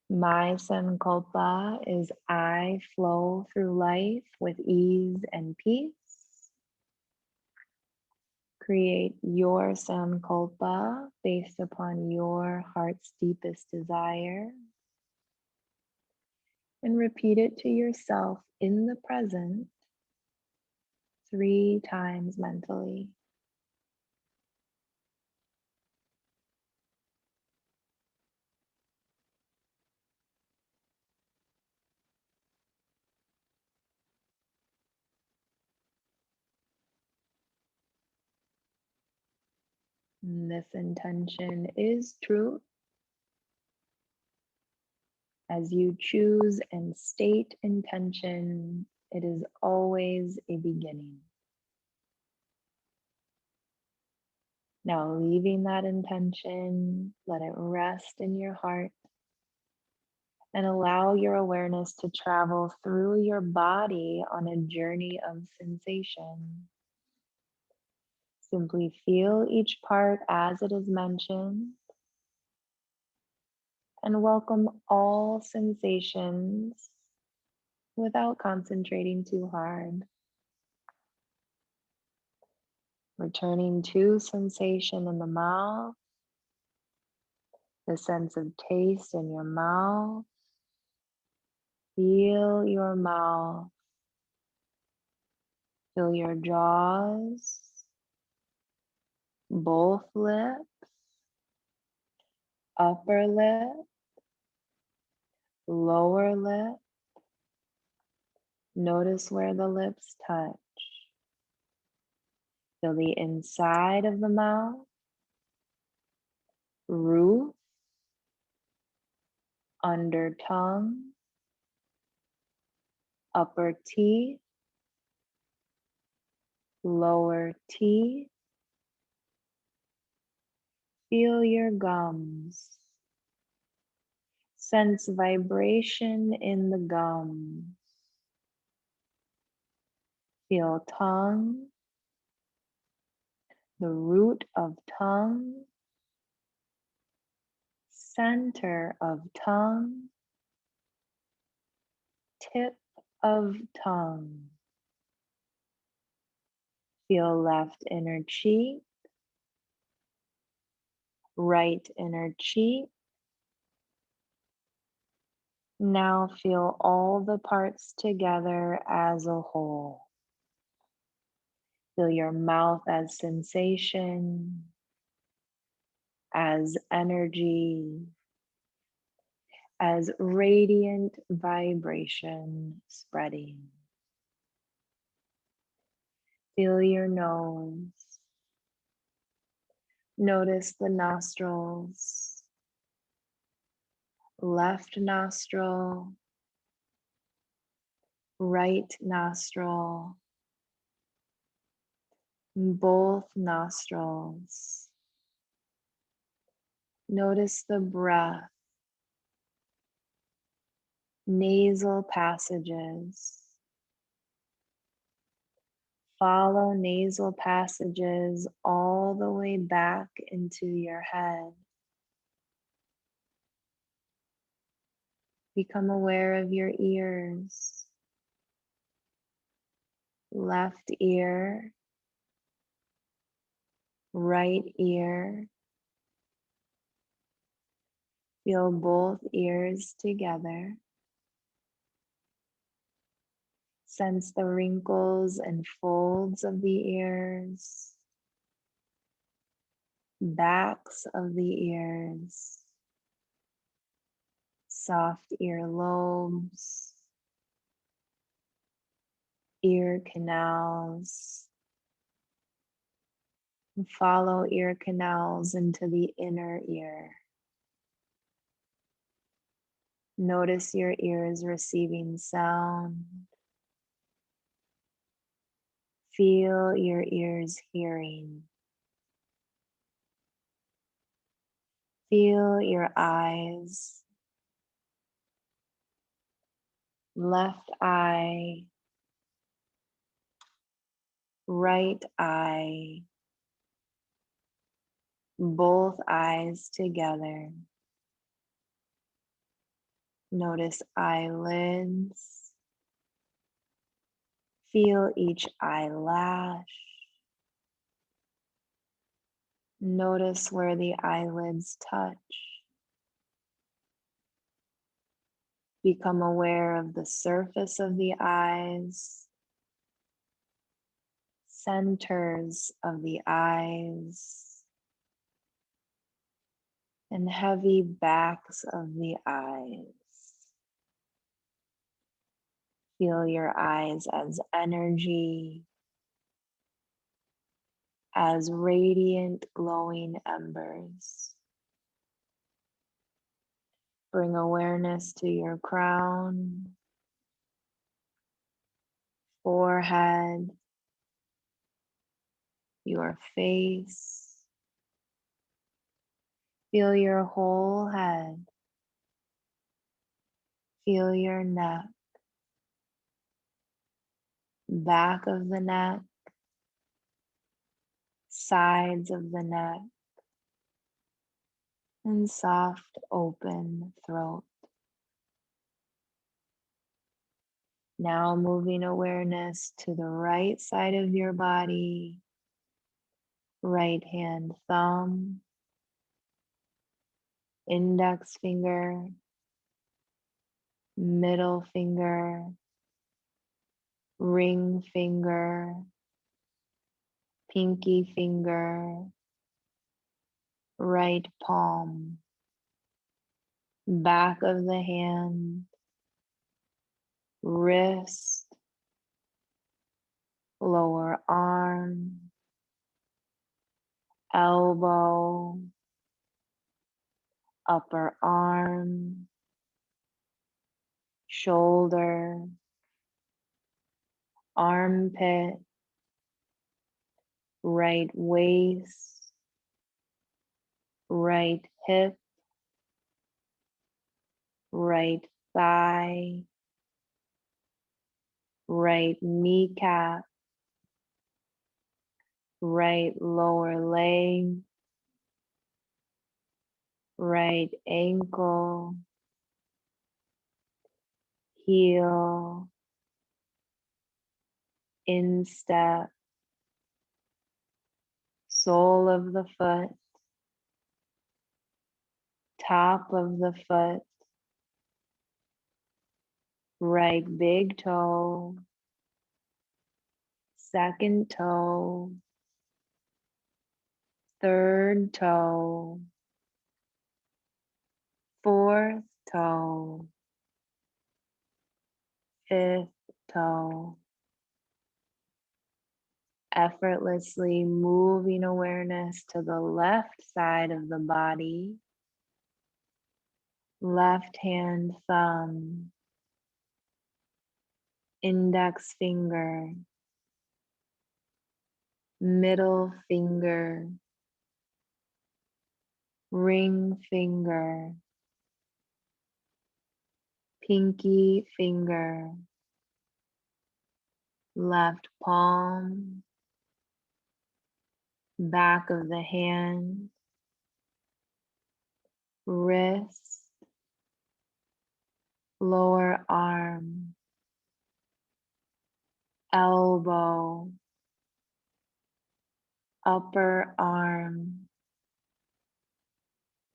My Sankalpa is I flow through life with ease and peace. Create your Sankalpa based upon your heart's deepest desire. And repeat it to yourself in the present 3 times mentally. And this intention is true. As you choose and state intention, it is always a beginning. Now, leaving that intention, let it rest in your heart and allow your awareness to travel through your body on a journey of sensation. Simply feel each part as it is mentioned and welcome all sensations without concentrating too hard. Returning to sensation in the mouth, the sense of taste in your mouth. Feel your mouth. Feel your jaws, both lips, upper lip, lower lip. Notice where the lips touch. Feel the inside of the mouth, roof, under tongue, upper teeth, lower teeth. Feel your gums. Sense vibration in the gums. Feel tongue, the root of tongue, center of tongue, tip of tongue. Feel left inner cheek, right inner cheek. Now feel all the parts together as a whole. Feel your mouth as sensation, as energy, as radiant vibration spreading. Feel your nose. Notice the nostrils, left nostril, right nostril, both nostrils. Notice the breath, nasal passages. Follow nasal passages all the way back into your head. Become aware of your ears. Left ear, right ear. Feel both ears together. Sense the wrinkles and folds of the ears, backs of the ears, soft ear lobes, ear canals. And follow ear canals into the inner ear. Notice your ears receiving sound. Feel your ears hearing. Feel your eyes. Left eye, right eye, both eyes together. Notice eyelids. Feel each eyelash. Notice where the eyelids touch. Become aware of the surface of the eyes, centers of the eyes, and heavy backs of the eyes. Feel your eyes as energy, as radiant glowing embers. Bring awareness to your crown, forehead, your face. Feel your whole head. Feel your neck, back of the neck, sides of the neck, and soft open throat. Now moving awareness to the right side of your body, right hand thumb, index finger, middle finger, ring finger, pinky finger, right palm. back of the hand, wrist, lower arm, elbow, upper arm, shoulder, armpit, right waist, right hip, right thigh, right kneecap, right lower leg, right ankle, heel, instep, sole of the foot, top of the foot, right big toe, second toe, third toe, fourth toe, fifth toe. Effortlessly moving awareness to the left side of the body, left hand thumb, index finger, middle finger, ring finger, pinky finger, left palm, back of the hand, wrist, lower arm, elbow, upper arm,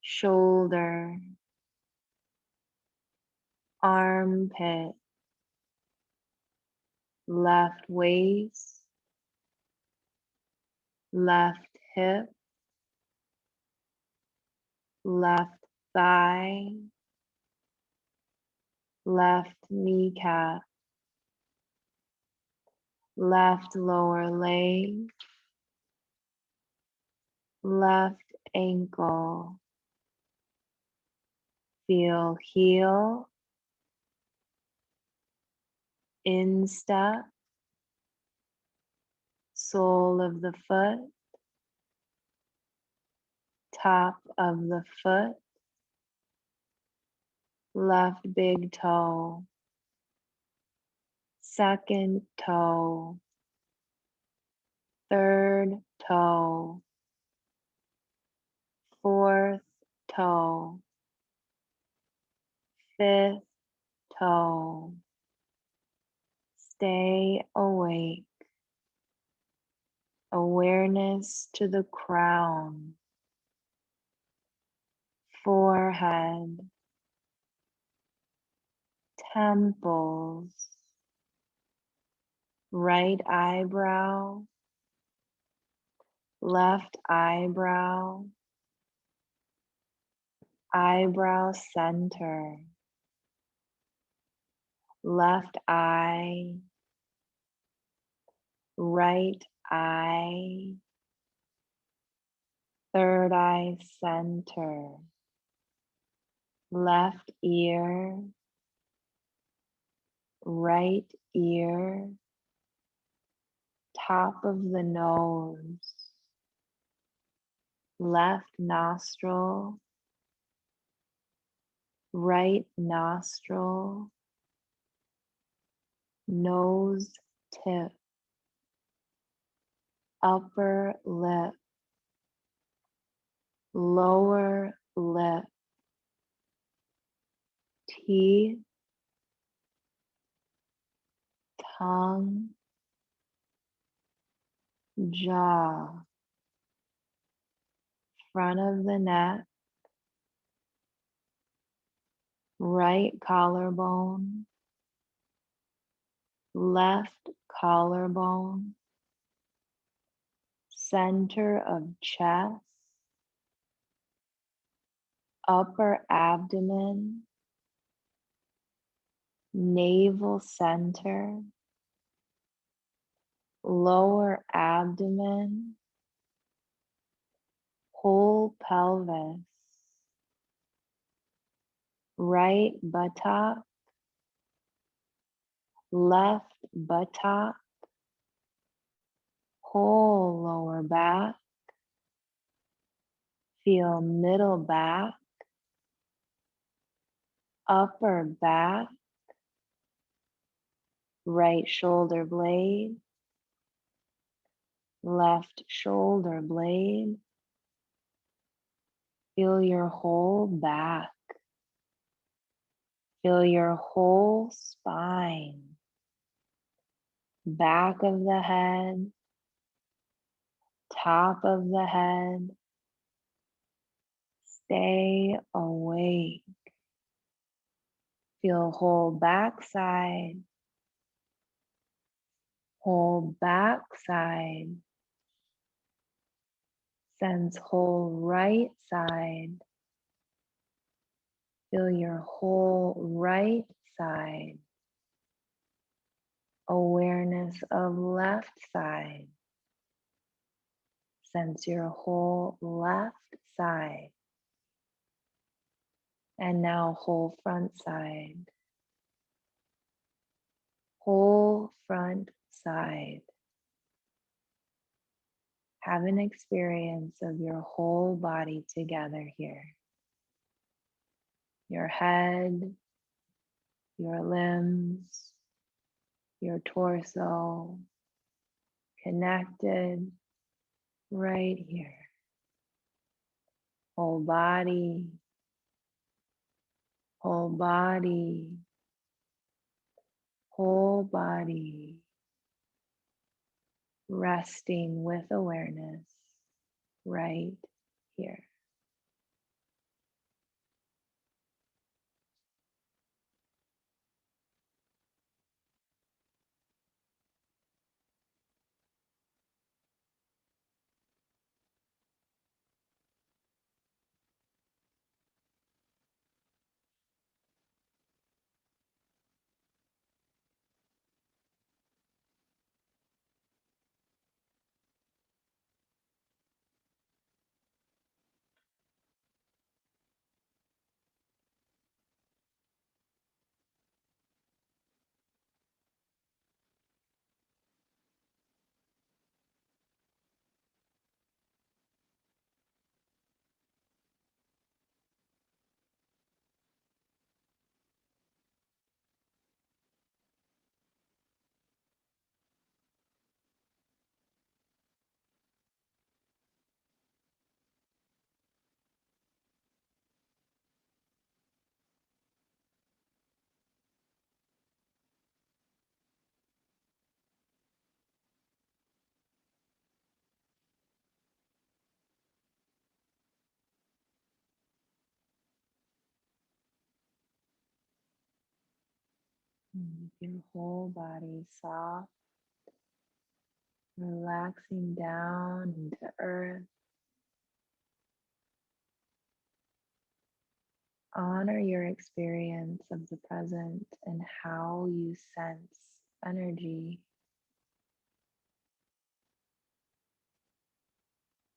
shoulder, armpit, left waist, left hip, left thigh, left kneecap, left lower leg, left ankle. Feel heel, instep, sole of the foot, top of the foot, left big toe, second toe, third toe, fourth toe, fifth toe. Stay awake. Awareness to the crown, forehead, temples, right eyebrow, left eyebrow, eyebrow center, left eye, right eye, third eye center, left ear, right ear, top of the nose, left nostril, right nostril, nose tip, upper lip, lower lip, teeth, tongue, jaw, front of the neck, right collarbone, left collarbone, center of chest, upper abdomen, navel center, lower abdomen, whole pelvis, right buttock, left buttock, whole lower back, feel middle back, upper back, right shoulder blade, left shoulder blade. Feel your whole back. Feel your whole spine, back of the head, top of the head. Stay awake. Feel whole backside, whole backside. Sense whole right side. Feel your whole right side. Awareness of left side. Sense your whole left side. And now whole front side. Whole front side. Have an experience of your whole body together here. Your head, your limbs, your torso, connected right here. Whole body, whole body, whole body, resting with awareness right here. Your whole body soft, relaxing down into earth. Honor your experience of the present and how you sense energy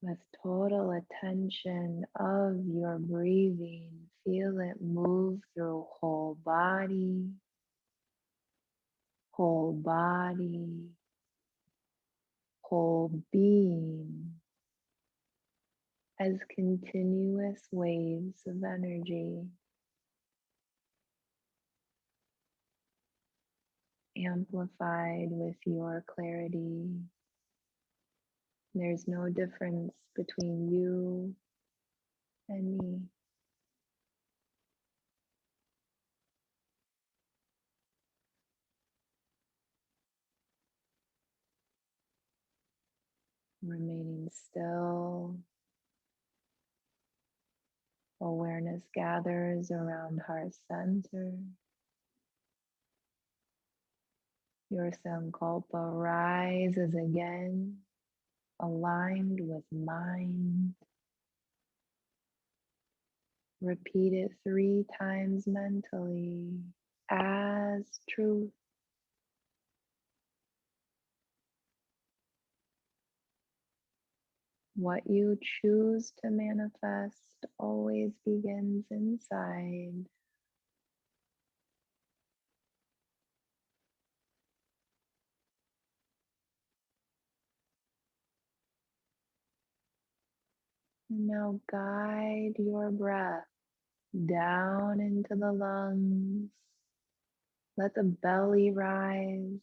with total attention of your breathing. Feel it move through whole body, whole body, whole being as continuous waves of energy amplified with your clarity. There's no difference between you and me. Remaining still, awareness gathers around heart center. Your sankalpa rises again, aligned with mind, Repeat it 3 times mentally as truth. What you choose to manifest always begins inside. And now guide your breath down into the lungs. Let the belly rise.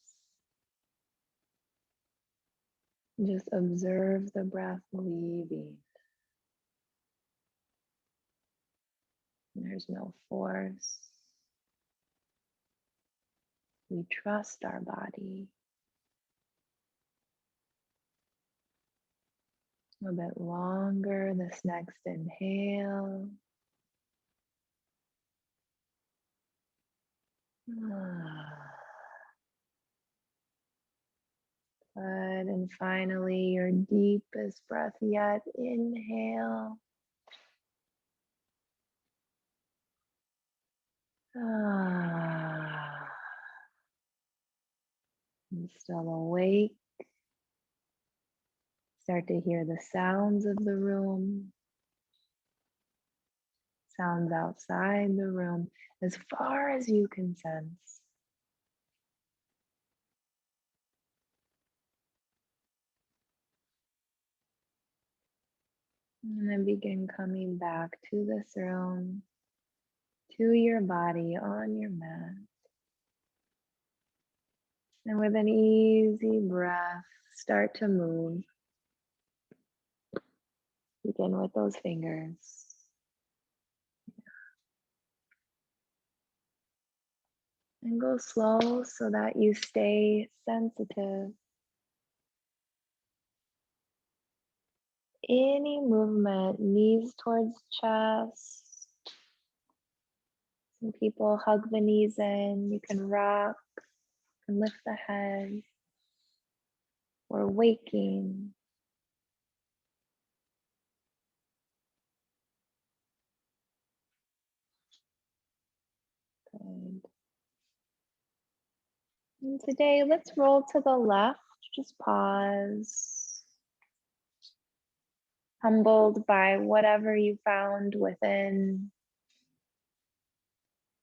Just observe the breath leaving. There's no force. We trust our body. A bit longer this next inhale. Good. And finally, your deepest breath yet. Inhale. And still awake. Start to hear the sounds of the room, sounds outside the room, as far as you can sense. And then begin coming back to this room, to your body on your mat. And with an easy breath, start to move. Begin with those fingers. And go slow so that you stay sensitive. Any movement, knees towards chest. Some people hug the knees in. You can rock and lift the head. Or waking. Good. And today, let's roll to the left. Just pause. Humbled by whatever you found within.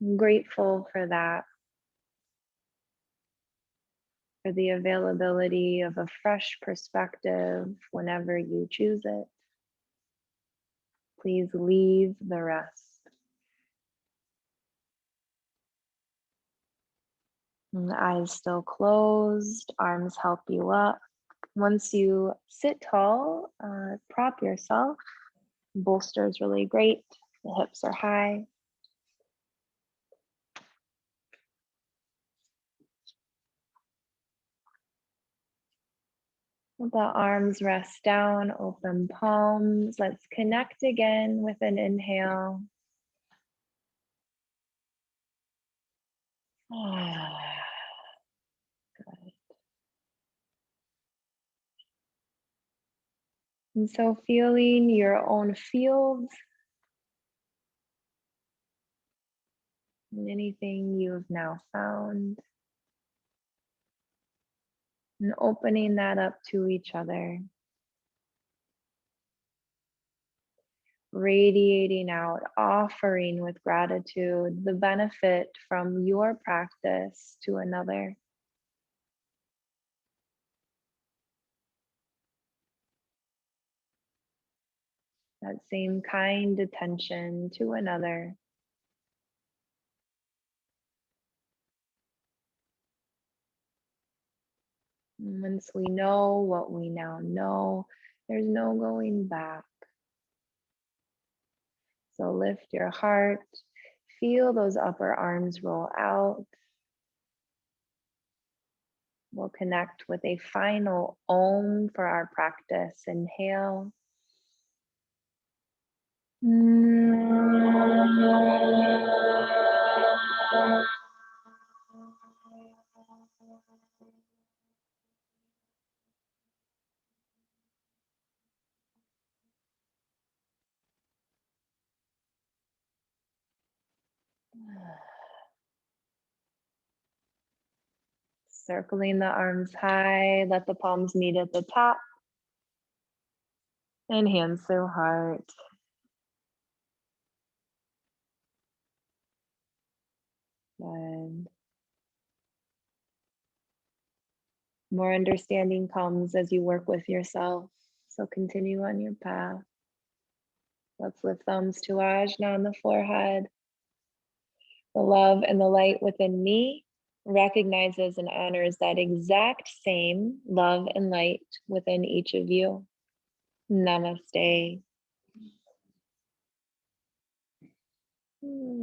I'm grateful for that. For the availability of a fresh perspective whenever you choose it. Please leave the rest. And the eyes still closed, arms help you up. Once you sit tall, prop yourself. Bolster is really great. The hips are high. The arms rest down, open palms. Let's connect again with an inhale. Good. And so feeling your own field and anything you have now found. And opening that up to each other. Radiating out, offering with gratitude the benefit from your practice to another. That same kind attention to another. And once we know what we now know, there's no going back. So lift your heart, feel those upper arms roll out. We'll connect with a final Om for our practice. Inhale. Circling the arms high, let the palms meet at the top. And hands through heart. And more understanding comes as you work with yourself. So continue on your path. Let's lift thumbs to Ajna on the forehead. The love and the light within me recognizes and honors that exact same love and light within each of you. Namaste.